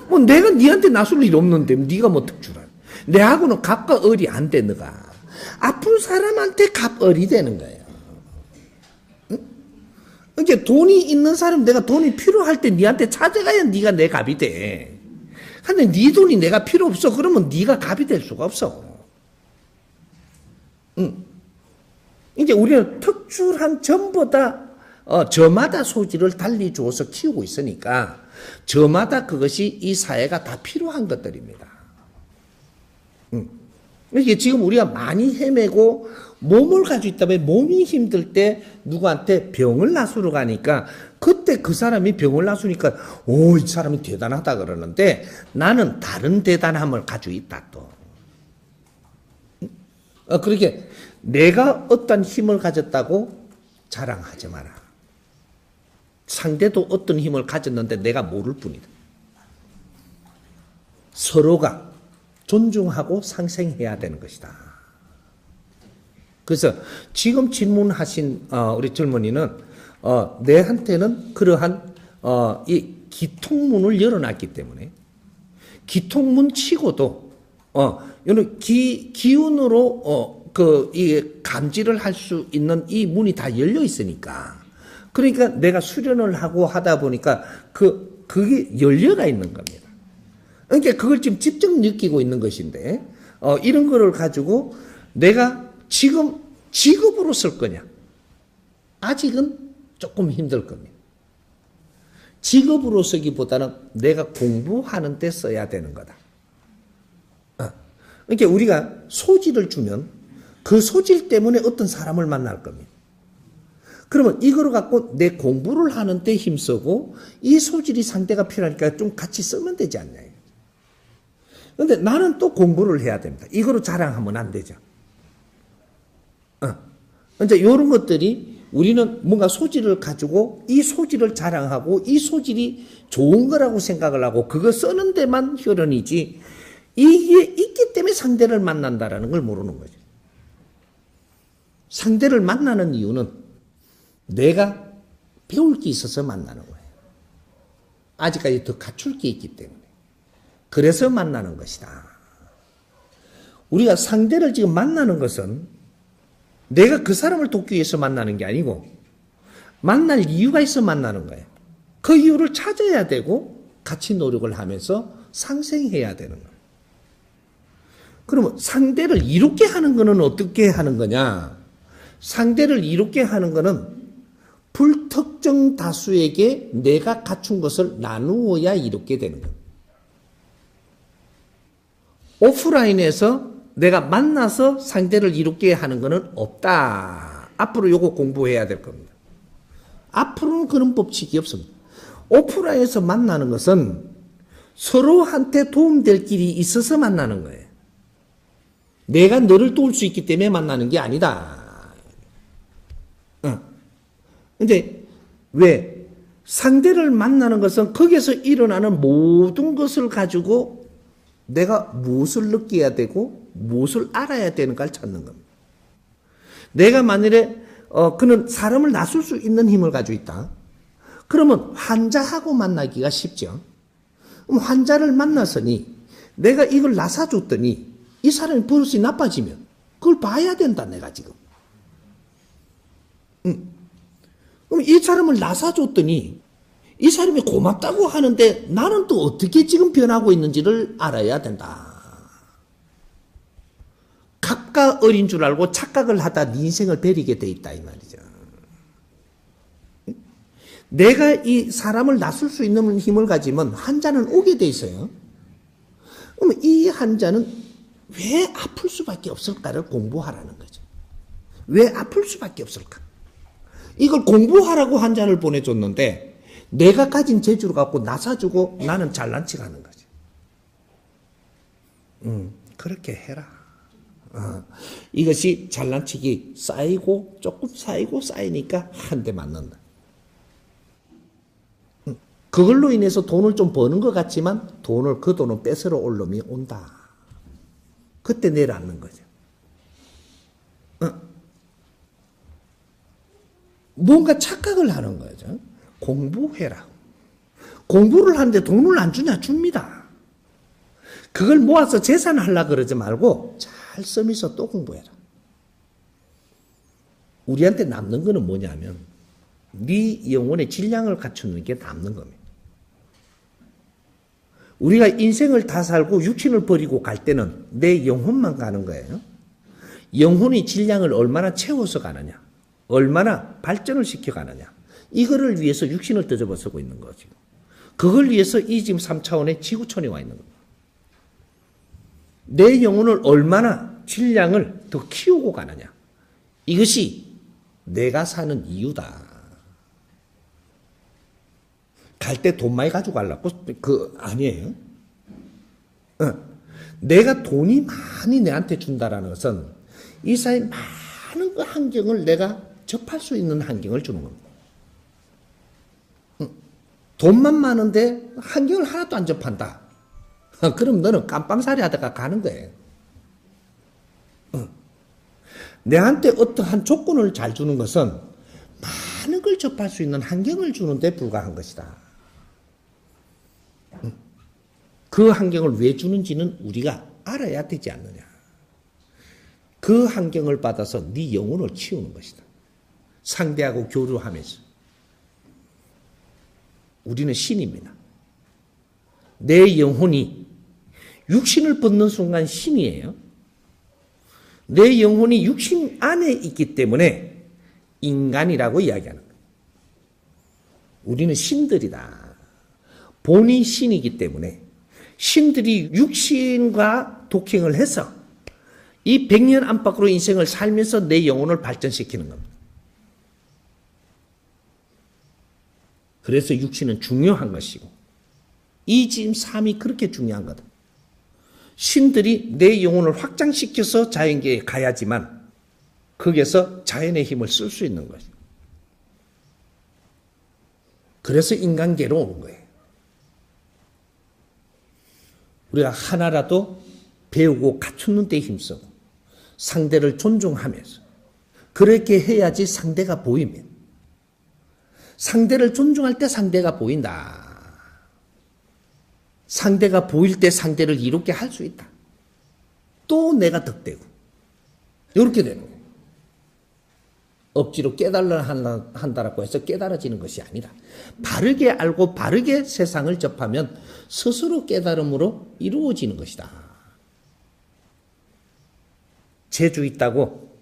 뭐 내가 니한테 나설 일 없는데 니가 뭐 특출한. 내하고는 갑과 을이 안 돼 너가. 아픈 사람한테 갑을이 되는 거예요. 이제 돈이 있는 사람 내가 돈이 필요할 때 니한테 찾아가야 니가 내 갑이 돼. 근데 니 돈이 내가 필요 없어. 그러면 니가 갑이 될 수가 없어. 이제 우리는 특출한 전부 다 저마다 소질을 달리 주어서 키우고 있으니까 저마다 그것이 이 사회가 다 필요한 것들입니다. 이게 지금 우리가 많이 헤매고 몸을 가지고 있다면 몸이 힘들 때 누구한테 병을 나수러 가니까 그때 그 사람이 병을 나수니까 오, 이 사람이 대단하다 그러는데 나는 다른 대단함을 가지고 있다 또. 그렇게 내가 어떤 힘을 가졌다고 자랑하지 마라. 상대도 어떤 힘을 가졌는데 내가 모를 뿐이다. 서로가 존중하고 상생해야 되는 것이다. 그래서 지금 질문하신 우리 젊은이는 내한테는 그러한 이 기통문을 열어놨기 때문에 기통문 치고도 이런 기운으로 이 감지를 할 수 있는 이 문이 다 열려 있으니까 그러니까 내가 수련을 하고 하다 보니까 그게 열려가 있는 겁니다. 그러니까 그걸 지금 직접 느끼고 있는 것인데 이런 거를 가지고 내가 지금 직업으로 쓸 거냐? 아직은 조금 힘들 겁니다. 직업으로 쓰기보다는 내가 공부하는 데 써야 되는 거다. 그러니까 우리가 소질을 주면 그 소질 때문에 어떤 사람을 만날 겁니다. 그러면 이거를 갖고 내 공부를 하는 데 힘쓰고 이 소질이 상대가 필요하니까 좀 같이 쓰면 되지 않냐. 그런데 나는 또 공부를 해야 됩니다. 이거로 자랑하면 안 되죠. 이제 이런 것들이 우리는 뭔가 소질을 가지고 이 소질을 자랑하고 이 소질이 좋은 거라고 생각을 하고 그거 쓰는 데만 효련이지 이게 있기 때문에 상대를 만난다라는 걸 모르는 거죠. 상대를 만나는 이유는 내가 배울 게 있어서 만나는 거예요. 아직까지 더 갖출 게 있기 때문에. 그래서 만나는 것이다. 우리가 상대를 지금 만나는 것은 내가 그 사람을 돕기 위해서 만나는 게 아니고 만날 이유가 있어 만나는 거예요. 그 이유를 찾아야 되고 같이 노력을 하면서 상생해야 되는 거예요. 그러면 상대를 이롭게 하는 거는 어떻게 하는 거냐? 상대를 이롭게 하는 거는 불특정 다수에게 내가 갖춘 것을 나누어야 이롭게 되는 거예요. 오프라인에서 내가 만나서 상대를 이롭게 하는 것은 없다. 앞으로 요거 공부해야 될 겁니다. 앞으로는 그런 법칙이 없습니다. 오프라인에서 만나는 것은 서로한테 도움될 길이 있어서 만나는 거예요. 내가 너를 도울 수 있기 때문에 만나는 게 아니다. 근데 왜? 상대를 만나는 것은 거기에서 일어나는 모든 것을 가지고 내가 무엇을 느껴야 되고 무엇을 알아야 되는가를 찾는 겁니다. 내가 만일에 그는 사람을 나술 수 있는 힘을 가지고 있다. 그러면 환자하고 만나기가 쉽죠. 그럼 환자를 만났으니 내가 이걸 나사줬더니 이 사람이 버릇이 나빠지면 그걸 봐야 된다 내가 지금. 그럼 이 사람을 나사줬더니 이 사람이 고맙다고 하는데 나는 또 어떻게 지금 변하고 있는지를 알아야 된다. 갑과 을인 줄 알고 착각을 하다 네 인생을 버리게 돼 있다 이 말이죠. 내가 이 사람을 나설 수 있는 힘을 가지면 환자는 오게 돼 있어요. 그러면 이 환자는 왜 아플 수밖에 없을까를 공부하라는 거죠. 왜 아플 수밖에 없을까? 이걸 공부하라고 환자를 보내줬는데 내가 가진 재주를 갖고 나사주고 나는 잘난 척 하는 거지. 그렇게 해라. 이것이 잘난 척이 쌓이고 조금 쌓이고 쌓이니까 한 대 맞는다. 그걸로 인해서 돈을 좀 버는 것 같지만 그 돈은 뺏으러 올 놈이 온다. 그때 내려앉는 거죠. 뭔가 착각을 하는 거죠. 공부해라. 공부를 하는데 돈을 안 주냐? 줍니다. 그걸 모아서 재산하려고 그러지 말고 잘 써면서 또 공부해라. 우리한테 남는 거는 뭐냐면 네 영혼의 질량을 갖추는 게 남는 겁니다. 우리가 인생을 다 살고 육신을 버리고 갈 때는 내 영혼만 가는 거예요. 영혼의 질량을 얼마나 채워서 가느냐, 얼마나 발전을 시켜가느냐, 이거를 위해서 육신을 떠접어 쓰고 있는 거죠. 그걸 위해서 이 지금 3차원의 지구촌에 와 있는 겁니다. 내 영혼을 얼마나 질량을 더 키우고 가느냐, 이것이 내가 사는 이유다. 갈 때 돈 많이 가지고 가려고? 아니에요. 내가 돈이 많이 내한테 준다라는 것은 이 사회 많은 그 환경을 내가 접할 수 있는 환경을 주는 겁니다. 돈만 많은데 환경을 하나도 안 접한다. 그럼 너는 깜빵살이 하다가 가는 거예요. 내한테 어떠한 조건을 잘 주는 것은 많은 걸 접할 수 있는 환경을 주는 데 불과한 것이다. 그 환경을 왜 주는지는 우리가 알아야 되지 않느냐. 그 환경을 받아서 네 영혼을 키우는 것이다. 상대하고 교류하면서. 우리는 신입니다. 내 영혼이 육신을 벗는 순간 신이에요. 내 영혼이 육신 안에 있기 때문에 인간이라고 이야기하는 거예요. 우리는 신들이다. 본이 신이기 때문에 신들이 육신과 독행을 해서 이 100년 안팎으로 인생을 살면서 내 영혼을 발전시키는 겁니다. 그래서 육신은 중요한 것이고 이 지금 삶이 그렇게 중요한 거다. 신들이 내 영혼을 확장시켜서 자연계에 가야지만 거기에서 자연의 힘을 쓸 수 있는 거죠. 그래서 인간계로 오는 거예요. 우리가 하나라도 배우고 갖추는 데 힘쓰고 상대를 존중하면서 그렇게 해야지 상대가 보이면 상대를 존중할 때 상대가 보인다. 상대가 보일 때 상대를 이롭게 할 수 있다. 또 내가 덕되고 이렇게 되는 거예요. 억지로 깨달으려 한다라고 해서 깨달아지는 것이 아니라 바르게 알고 바르게 세상을 접하면 스스로 깨달음으로 이루어지는 것이다. 재주 있다고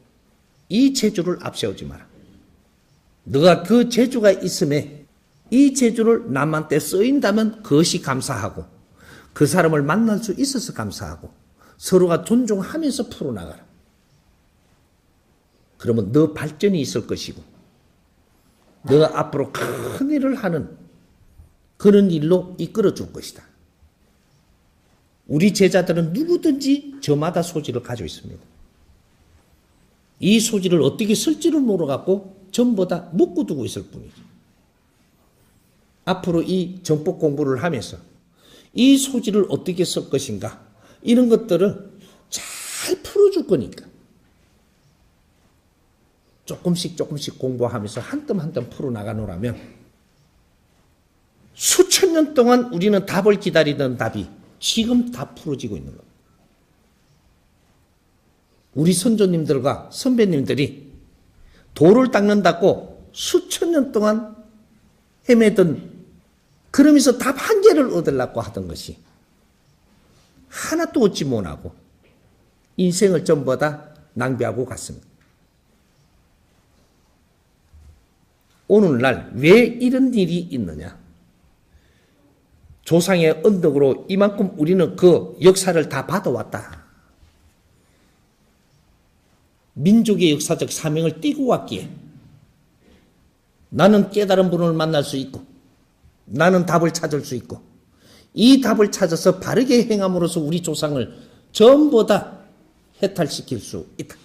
이 재주를 앞세우지 마라. 너가 그 재주가 있음에 이 재주를 남한테 쓰인다면 그것이 감사하고 그 사람을 만날 수 있어서 감사하고 서로가 존중하면서 풀어나가라. 그러면 너 발전이 있을 것이고 너가 앞으로 큰 일을 하는 그런 일로 이끌어 줄 것이다. 우리 제자들은 누구든지 저마다 소질을 가지고 있습니다. 이 소질을 어떻게 쓸지를 몰라갖고 전부 다 묶어두고 있을 뿐이죠. 앞으로 이 정법 공부를 하면서 이 소질을 어떻게 쓸 것인가 이런 것들을 잘 풀어줄 거니까 조금씩 공부하면서 한 땀 한 땀 풀어나가노라면 수천 년 동안 우리는 답을 기다리던 답이 지금 다 풀어지고 있는 겁니다. 우리 선조님들과 선배님들이 돌을 닦는다고 수천 년 동안 헤매던 그러면서 답 한 개를 얻으려고 하던 것이 하나도 얻지 못하고 인생을 전부 다 낭비하고 갔습니다. 오늘날 왜 이런 일이 있느냐? 조상의 언덕으로 이만큼 우리는 그 역사를 다 받아왔다. 민족의 역사적 사명을 띠고 왔기에 나는 깨달은 분을 만날 수 있고 나는 답을 찾을 수 있고 이 답을 찾아서 바르게 행함으로써 우리 조상을 전부 다 해탈시킬 수 있다.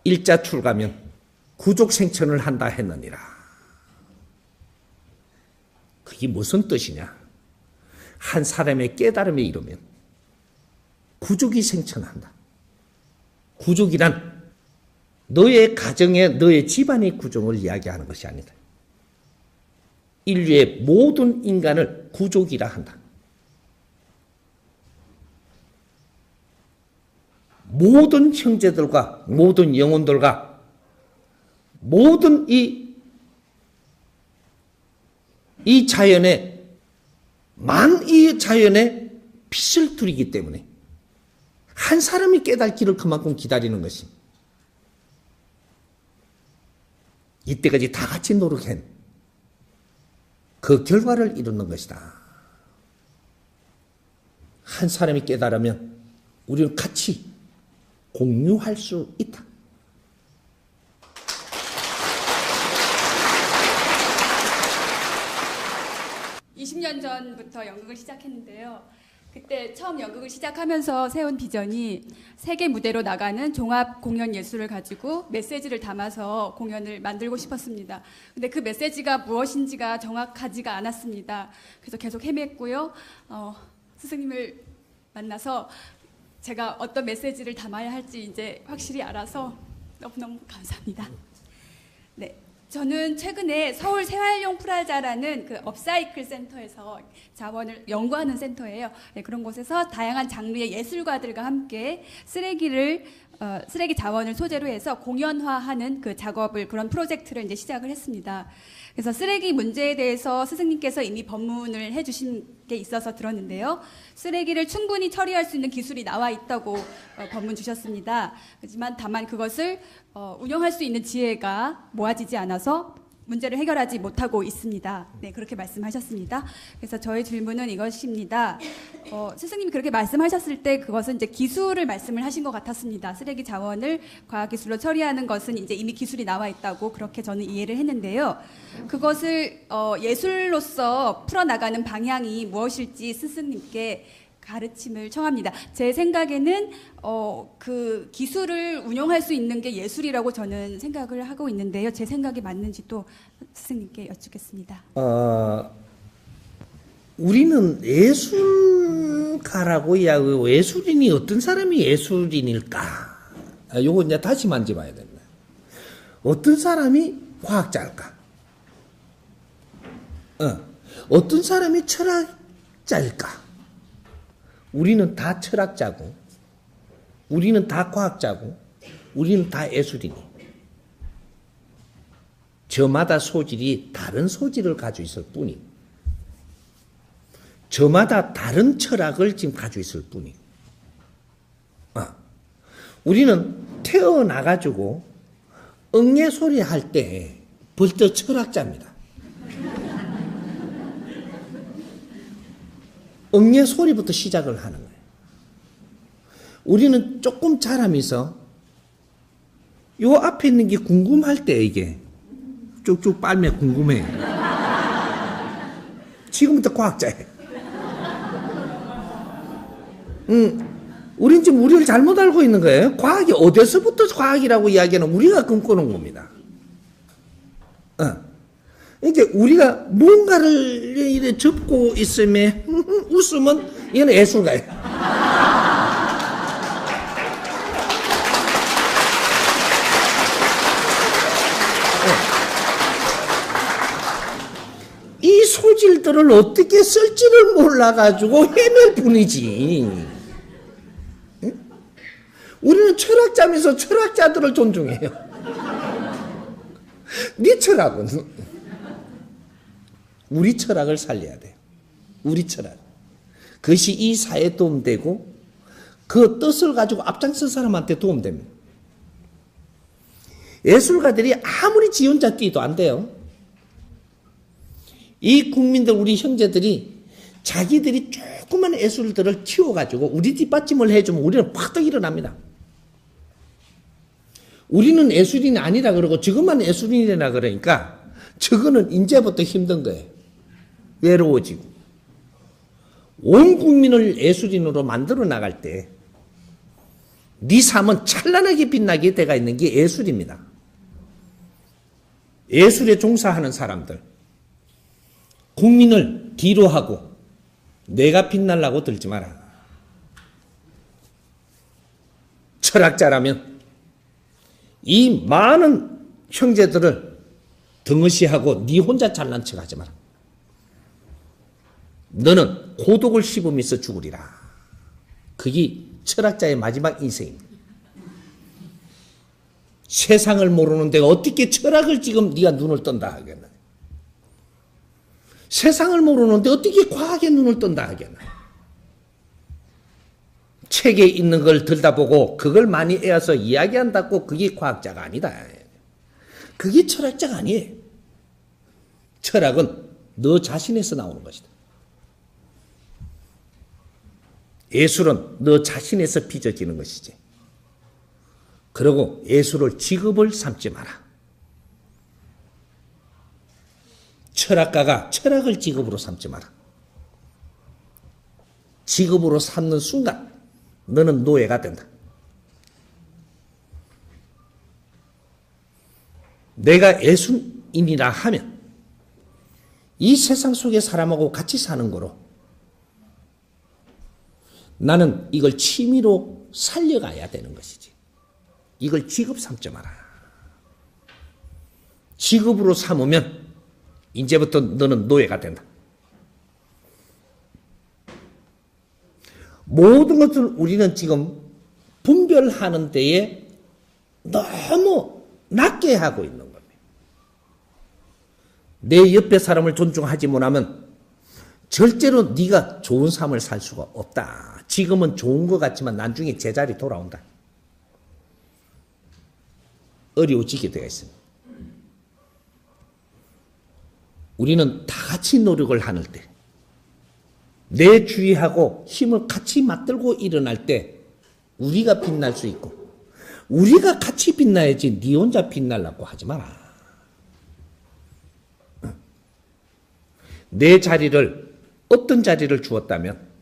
일자 출가면 구족 생천을 한다 했느니라. 그게 무슨 뜻이냐? 한 사람의 깨달음에 이르면 구족이 생천한다. 구족이란 너의 가정에 너의 집안의 구종을 이야기하는 것이 아니다. 인류의 모든 인간을 구족이라 한다. 모든 형제들과 모든 영혼들과 모든 이 자연에 이 자연에 빛을 두리기 때문에 한 사람이 깨닫기를 그만큼 기다리는 것이 이때까지 다 같이 노력한 그 결과를 이루는 것이다. 한 사람이 깨달으면 우리는 같이 공유할 수 있다. (20년) 전부터 연극을 시작했는데요. 그때 처음 연극을 시작하면서 세운 비전이 세계 무대로 나가는 종합 공연 예술을 가지고 메시지를 담아서 공연을 만들고 싶었습니다. 근데 그 메시지가 무엇인지가 정확하지가 않았습니다. 그래서 계속 헤맸고요. 스승님을 만나서 제가 어떤 메시지를 담아야 할지 이제 확실히 알아서 너무너무 감사합니다. 네. 저는 최근에 서울 생활용 프라자라는 그 업사이클 센터에서 자원을 연구하는 센터예요. 네, 그런 곳에서 다양한 장르의 예술가들과 함께 쓰레기 자원을 소재로 해서 공연화하는 그 작업을 그런 프로젝트를 이제 시작을 했습니다. 그래서 쓰레기 문제에 대해서 스승님께서 이미 법문을 해주신 게 있어서 들었는데요. 쓰레기를 충분히 처리할 수 있는 기술이 나와 있다고 법문 주셨습니다. 하지만 다만 그것을 운영할 수 있는 지혜가 모아지지 않아서 문제를 해결하지 못하고 있습니다. 네, 그렇게 말씀하셨습니다. 그래서 저의 질문은 이것입니다. 스승님이 그렇게 말씀하셨을 때 그것은 이제 기술을 말씀을 하신 것 같았습니다. 쓰레기 자원을 과학기술로 처리하는 것은 이제 이미 기술이 나와 있다고 그렇게 저는 이해를 했는데요. 그것을 예술로서 풀어나가는 방향이 무엇일지 스승님께 가르침을 청합니다. 제 생각에는 그 기술을 운용할 수 있는 게 예술이라고 저는 생각을 하고 있는데요. 제 생각이 맞는지 또 스승님께 여쭙겠습니다. 우리는 예술가라고 이야기하고 예술인이 어떤 사람이 예술인일까? 요거 이제 다시 만져봐야 됩니다. 어떤 사람이 과학자일까? 어떤 사람이 철학자일까? 우리는 다 철학자고, 우리는 다 과학자고, 우리는 다 예술인이. 저마다 소질이 다른 소질을 가지고 있을 뿐이. 저마다 다른 철학을 지금 가지고 있을 뿐이. 우리는 태어나가지고 응애 소리 할 때 벌써 철학자입니다. 응애 소리부터 시작을 하는 거예요. 우리는 조금 자라면서 요 앞에 있는 게 궁금할 때 이게 쭉쭉 빨매 궁금해. 지금부터 과학자예요. 우린 지금 우리를 잘못 알고 있는 거예요. 과학이 어디서부터 과학이라고 이야기하는 우리가 꿈꾸는 겁니다. 이제 우리가 뭔가를 이래 접고 있으면 웃으면 이건 예술가예요. 이 소질들을 어떻게 쓸지를 몰라가지고 헤맬 뿐이지. 우리는 철학자면서 철학자들을 존중해요. 네 철학은 우리 철학을 살려야 돼요. 우리 철학. 그것이 이 사회에 도움되고 그 뜻을 가지고 앞장선 사람한테 도움됩니다. 예술가들이 아무리 지 혼자 뛰도 안 돼요. 이 국민들, 우리 형제들이 자기들이 조그만 예술들을 키워가지고 우리 뒷받침을 해주면 우리는 팍떡 일어납니다. 우리는 예술인이 아니라 그러고 저것만 예술인이라 그러니까 저거는 이제부터 힘든 거예요. 외로워지고. 온 국민을 예술인으로 만들어 나갈 때 네 삶은 찬란하게 빛나게 돼가 있는 게 예술입니다. 예술에 종사하는 사람들, 국민을 뒤로 하고 내가 빛나려고 들지 마라. 철학자라면 이 많은 형제들을 등어시하고 네 혼자 잘난 척하지 마라. 너는 고독을 씹으면서 죽으리라. 그게 철학자의 마지막 인생입니다. 세상을 모르는데 어떻게 철학을 지금 네가 눈을 떤다 하겠나. 세상을 모르는데 어떻게 과학의 눈을 떤다 하겠나. 책에 있는 걸 들다보고 그걸 많이 애워서 이야기한다고 그게 과학자가 아니다. 그게 철학자가 아니에요. 철학은 너 자신에서 나오는 것이다. 예술은 너 자신에서 빚어지는 것이지. 그리고 예술을 직업을 삼지 마라. 철학가가 철학을 직업으로 삼지 마라. 직업으로 삼는 순간 너는 노예가 된다. 내가 예술인이라 하면 이 세상 속의 사람하고 같이 사는 거로 나는 이걸 취미로 살려가야 되는 것이지. 이걸 직업 삼지 마라. 직업으로 삼으면 이제부터 너는 노예가 된다. 모든 것을 우리는 지금 분별하는 데에 너무 낮게 하고 있는 겁니다. 내 옆에 사람을 존중하지 못하면 절대로 네가 좋은 삶을 살 수가 없다. 지금은 좋은 것 같지만 나중에 제자리 돌아온다. 어려워지게 되어 있습니다. 우리는 다 같이 노력을 하는 때, 내 주위하고 힘을 같이 맞들고 일어날 때 우리가 빛날 수 있고, 우리가 같이 빛나야지 네 혼자 빛나려고 하지 마라. 내 자리를, 어떤 자리를 주었다면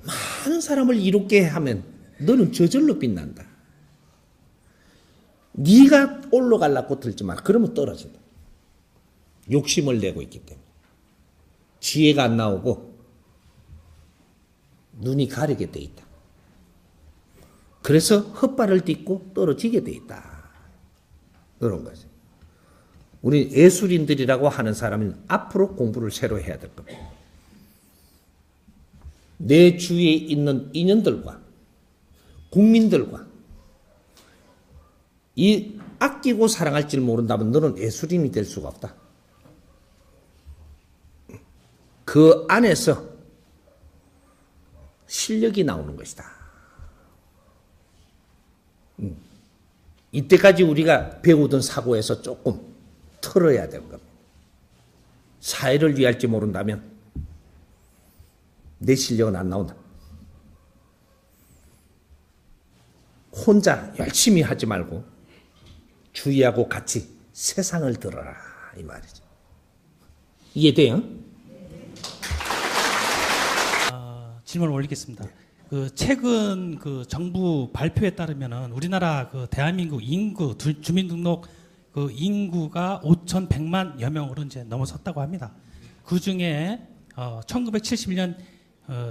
많은 사람을 이롭게 하면 너는 저절로 빛난다. 네가 올라가려고 들지 마라. 그러면 떨어진다. 욕심을 내고 있기 때문에. 지혜가 안 나오고 눈이 가리게 돼 있다. 그래서 헛발을 딛고 떨어지게 돼 있다. 그런 거죠. 우리 예술인들이라고 하는 사람은 앞으로 공부를 새로 해야 될 겁니다. 내 주위에 있는 인연들과 국민들과 이 아끼고 사랑할 줄 모른다면 너는 예술인이 될 수가 없다. 그 안에서 실력이 나오는 것이다. 이때까지 우리가 배우던 사고에서 조금 털어야 되는 겁니다. 사회를 위할지 모른다면 내 실력은 안 나온다. 혼자 열심히 하지 말고 주위하고 같이 세상을 들어라 이 말이죠. 이해돼요? 질문을 올리겠습니다. 그 최근 그 정부 발표에 따르면은 우리나라 그 대한민국 인구 주민등록 그 인구가 5,100만여 명으로 이제 넘어섰다고 합니다. 그 중에 1971년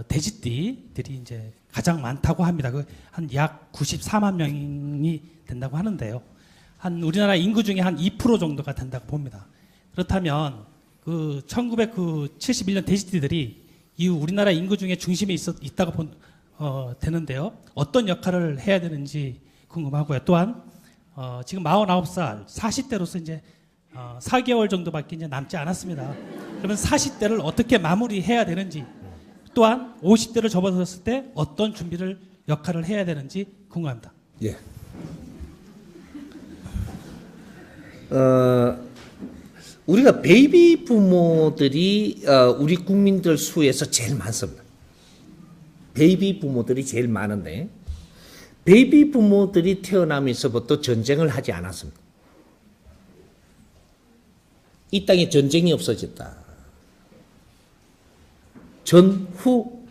돼지띠들이 이제 가장 많다고 합니다. 그 한 약 94만 명이 된다고 하는데요. 한 우리나라 인구 중에 한 2% 정도가 된다고 봅니다. 그렇다면 그 1971년 돼지띠들이 이후 우리나라 인구 중에 중심에 있다고 되는데요. 어떤 역할을 해야 되는지 궁금하고요. 또한 지금 49살 40대로서 이제 4개월 정도밖에 이제 남지 않았습니다. 그러면 40대를 어떻게 마무리해야 되는지, 또한 50대를 접어들었을 때 어떤 준비를 역할을 해야 되는지 궁금합니다. 예. 우리가 베이비 부모들이 우리 국민들 수에서 제일 많습니다. 베이비 부모들이 제일 많은데 베이비 부모들이 태어나면서부터 전쟁을 하지 않았습니다. 이 땅에 전쟁이 없어졌다. 전후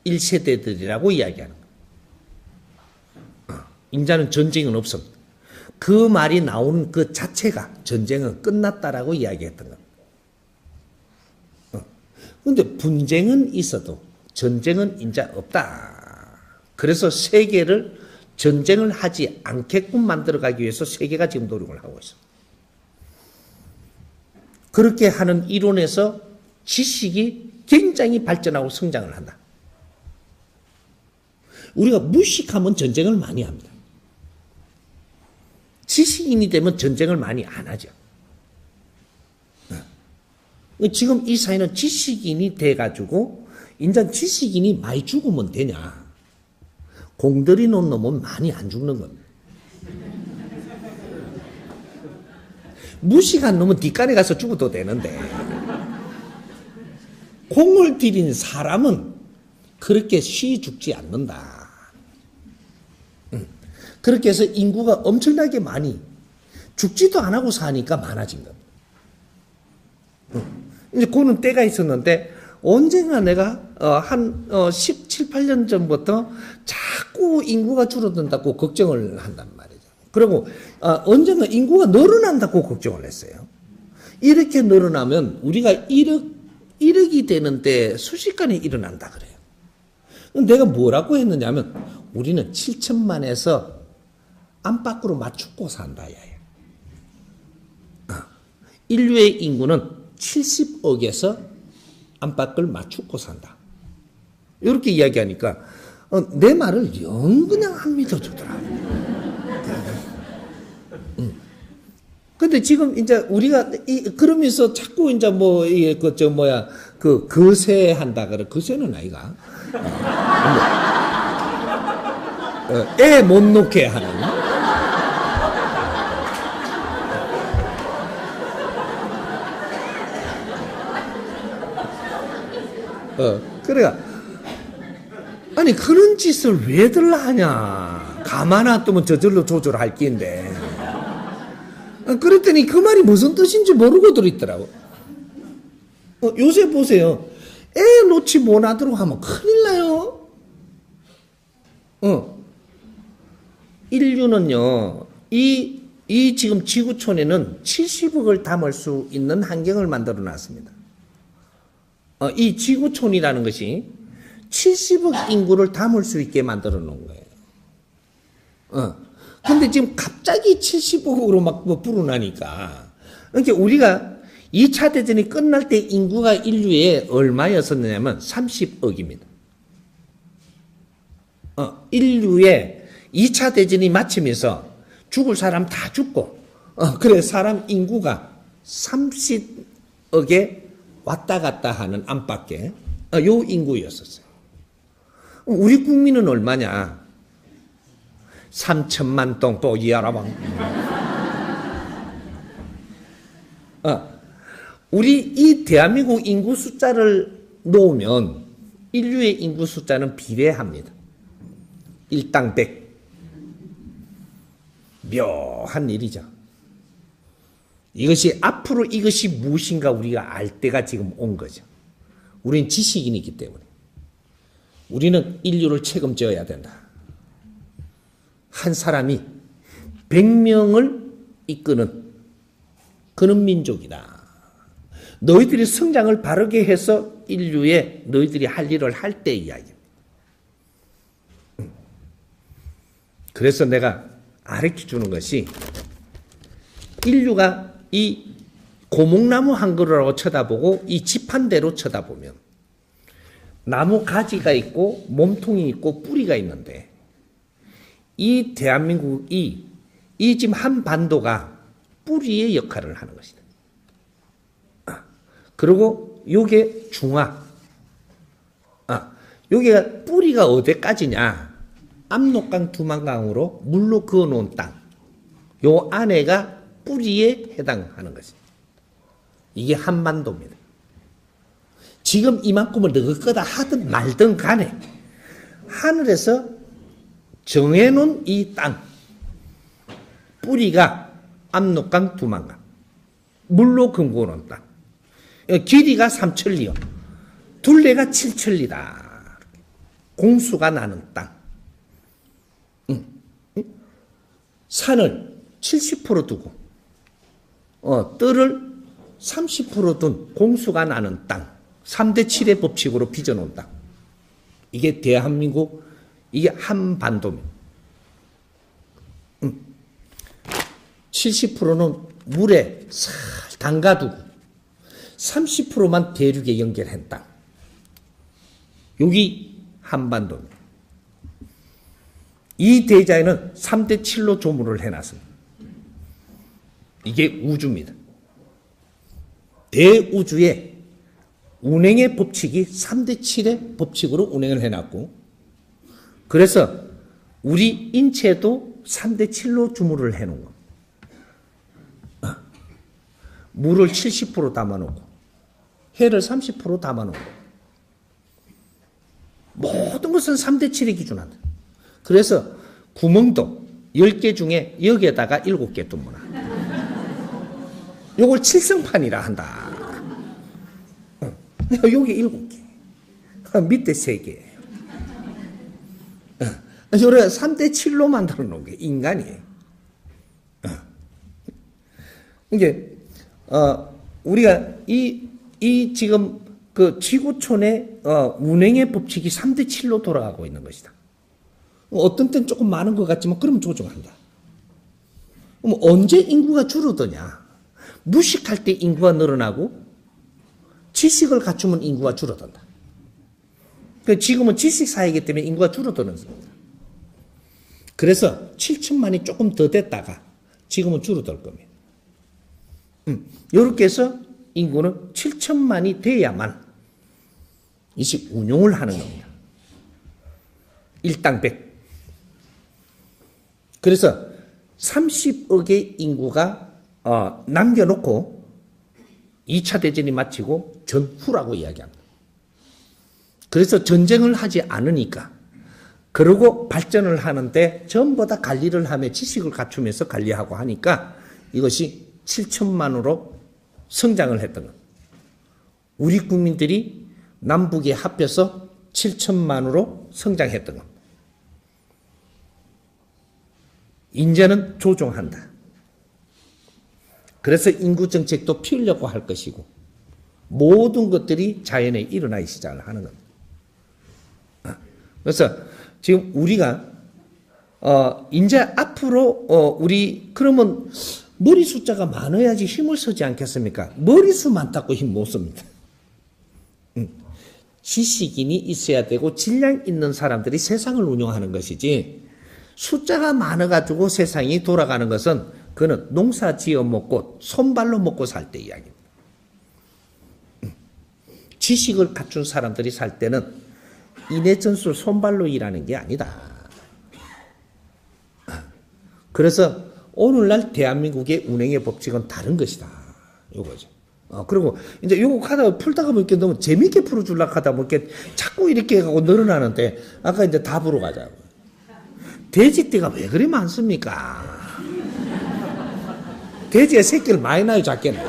1세대들이라고 이야기하는 거예요. 인자는 전쟁은 없습니다. 그 말이 나오는 그 자체가 전쟁은 끝났다라고 이야기했던 겁니다. 그런데 분쟁은 있어도 전쟁은 인자 없다. 그래서 세계를 전쟁을 하지 않게끔 만들어가기 위해서 세계가 지금 노력을 하고 있습니다. 그렇게 하는 이론에서 지식이 굉장히 발전하고 성장을 한다. 우리가 무식하면 전쟁을 많이 합니다. 지식인이 되면 전쟁을 많이 안 하죠. 지금 이 사회는 지식인이 돼가지고 인자 지식인이 많이 죽으면 되냐. 공들이 놓은 놈은 많이 안 죽는 겁니다. 무식한 놈은 뒷간에 가서 죽어도 되는데 공을 들인 사람은 그렇게 쉬이 죽지 않는다. 그렇게 해서 인구가 엄청나게 많이 죽지도 안 하고 사니까 많아진 겁니다. 이제 그는 때가 있었는데 언젠가 내가 한 17, 8년 전부터 자꾸 인구가 줄어든다고 걱정을 한단 말이죠. 그리고 언젠가 인구가 늘어난다고 걱정을 했어요. 이렇게 늘어나면 우리가 1억이 되는데 순식간에 일어난다 그래요. 내가 뭐라고 했느냐면 우리는 7천만에서 안팎으로 맞추고 산다. 인류의 인구는 70억에서 안팎을 맞추고 산다. 이렇게 이야기하니까 내 말을 영 그냥 안 믿어주더라. 근데 지금 이제 우리가 그러면서 자꾸 이제 거세한다 그래. 거세는 아이가. 애 못 놓게 하는. 그래야 아니 그런 짓을 왜들 하냐. 가만 놔두면 저절로 조절할 끼인데. 그랬더니 그 말이 무슨 뜻인지 모르고들 있더라고. 요새 보세요. 애 놓지 못하도록 하면 큰일 나요. 인류는요, 이 지금 지구촌에는 70억을 담을 수 있는 환경을 만들어 놨습니다. 이 지구촌이라는 것이 70억 인구를 담을 수 있게 만들어 놓은 거예요. 근데 지금 갑자기 70억으로 막 불어나니까. 그러니까 우리가 2차 대전이 끝날 때 인구가 인류에 얼마였었냐면 30억입니다. 인류에 2차 대전이 마치면서 죽을 사람 다 죽고, 그래, 사람 인구가 30억에 왔다 갔다 하는 안팎에, 요 인구였었어요. 우리 국민은 얼마냐? 3천만 똥또 이하라방. 우리 이 대한민국 인구 숫자를 놓으면 인류의 인구 숫자는 비례합니다. 1당 100. 묘한 일이죠. 이것이 앞으로 이것이 무엇인가 우리가 알 때가 지금 온 거죠. 우리는 지식인이기 때문에. 우리는 인류를 책임져야 된다. 한 사람이 100명을 이끄는 그런 민족이다. 너희들이 성장을 바르게 해서 인류에 너희들이 할 일을 할 때 이야기입니다. 그래서 내가 가르쳐주는 것이 인류가 이 고목나무 한 그루라고 쳐다보고 이 집 한 대로 쳐다보면 나무 가지가 있고 몸통이 있고 뿌리가 있는데 이 대한민국이 이 지금 한 반도가 뿌리의 역할을 하는 것이다. 그리고 요게 중화. 요게 뿌리가 어디까지냐? 압록강 두만강으로 물로 그어놓은 땅. 요 안에가 뿌리에 해당하는 것입니다. 이게 한반도입니다. 지금 이만큼을 넣을 거다 하든 말든 간에 하늘에서 정해놓은 이 땅, 뿌리가 압록강, 두만강, 물로 금고놓은 땅, 길이가 3천리요, 둘레가 7천리다. 공수가 나는 땅. 산을 70% 두고 뜰을 30% 둔 공수가 나는 땅. 3대 7의 법칙으로 빚어놓은 땅. 이게 대한민국, 이게 한반도입니다. 70%는 물에 살 담가두고 30%만 대륙에 연결한 땅. 여기 한반도입니다. 이 대자에는 3대 7로 조물을 해놨습니다. 이게 우주입니다. 대우주의 운행의 법칙이 3대 7의 법칙으로 운행을 해놨고, 그래서 우리 인체도 3대 7로 주물을 해놓은 겁니다. 물을 70% 담아놓고 해를 30% 담아놓고 모든 것은 3대 7의 기준한다. 그래서 구멍도 10개 중에 여기에다가 7개 뚫문다. 요걸 7성판이라 한다. 여기 7개, 밑에 3개. 요래 3대 7로 만들어 놓은 게 인간이에요. 이게 우리가 이 지금 그 지구촌의 운행의 법칙이 3대 7로 돌아가고 있는 것이다. 어떤 때는 조금 많은 것 같지만 그러면 조정한다. 그럼 언제 인구가 줄어드냐? 무식할 때 인구가 늘어나고 지식을 갖추면 인구가 줄어든다. 지금은 지식사회이기 때문에 인구가 줄어드는 겁니다. 그래서 7천만이 조금 더 됐다가 지금은 줄어들 겁니다. 이렇게 해서 인구는 7천만이 돼야만 이식 운용을 하는 겁니다. 일당 100. 그래서 30억의 인구가 남겨놓고 2차 대전이 마치고 전후라고 이야기합니다. 그래서 전쟁을 하지 않으니까, 그러고 발전을 하는데 전부 다 관리를 하며 지식을 갖추면서 관리하고 하니까 이것이 7천만으로 성장을 했던 것. 우리 국민들이 남북에 합해서 7천만으로 성장했던 것. 이제는 조정한다. 그래서 인구 정책도 피우려고 할 것이고 모든 것들이 자연에 일어나기 시작을 하는 겁니다. 그래서 지금 우리가 이제 앞으로 우리 그러면 머리 숫자가 많아야지 힘을 쓰지 않겠습니까? 머리수 많다고 힘 못 씁니다. 지식인이 있어야 되고 질량 있는 사람들이 세상을 운영하는 것이지, 숫자가 많아가지고 세상이 돌아가는 것은 그는 농사 지어 먹고 손발로 먹고 살 때 이야기입니다. 지식을 갖춘 사람들이 살 때는 인해전술 손발로 일하는 게 아니다. 그래서 오늘날 대한민국의 운행의 법칙은 다른 것이다. 요거죠. 그리고 이제 요거 하다 풀다가 보니까 너무 재밌게 풀어주려고 하다 보니까 자꾸 이렇게 하고 늘어나는데, 아까 이제 답으로 가자고. 돼지띠가 왜 그리 많습니까? 돼지의 새끼를 많이 낳아요, 작게는.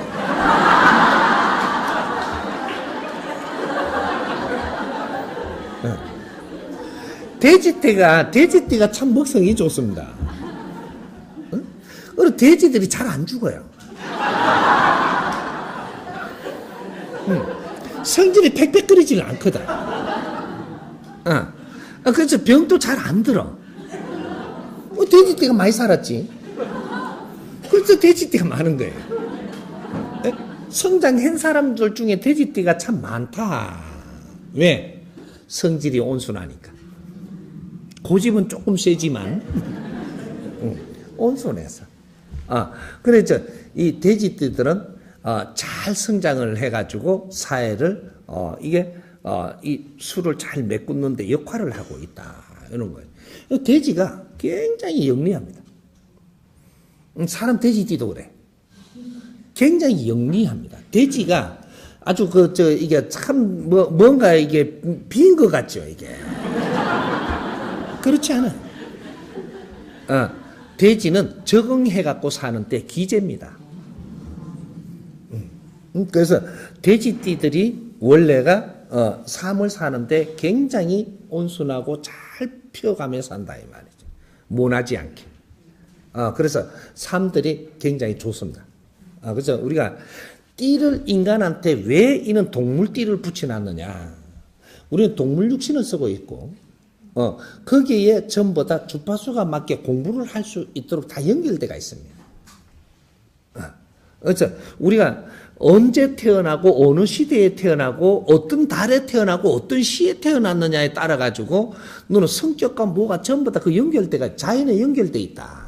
돼지띠가 참 먹성이 좋습니다. 그리고 돼지들이 잘 안 죽어요. 성질이 팩팩거리지는 않거든. 그래서 병도 잘 안 들어. 돼지띠가 많이 살았지. 그래서 돼지띠가 많은 거예요. 성장한 사람들 중에 돼지띠가 참 많다. 왜? 성질이 온순하니까. 고집은 조금 세지만 온순해서. 그래서 이 돼지띠들은 잘 성장을 해가지고 사회를 이 수를 잘 메꾸는데 역할을 하고 있다, 이런 거예요. 돼지가 굉장히 영리합니다. 사람 돼지띠도 그래. 굉장히 영리합니다. 돼지가 아주 이게 참 뭔가 이게 빈 것 같죠, 이게. 그렇지 않아요. 돼지는 적응해갖고 사는데 기재입니다. 그래서 돼지띠들이 원래가 삶을 사는데 굉장히 온순하고 잘 피어가며 산다 이 말이죠. 모나지 않게. 그래서 삶들이 굉장히 좋습니다. 그래서 우리가 띠를 인간한테 왜 이는 동물띠를 붙여놨느냐. 우리는 동물 육신을 쓰고 있고 거기에 전부 다 주파수가 맞게 공부를 할 수 있도록 다 연결되어 있습니다. 그래서 우리가 언제 태어나고 어느 시대에 태어나고 어떤 달에 태어나고 어떤 시에 태어났느냐에 따라 가지고 너는 성격과 뭐가 전부 다 그 연결돼가 자연에 연결돼 있다.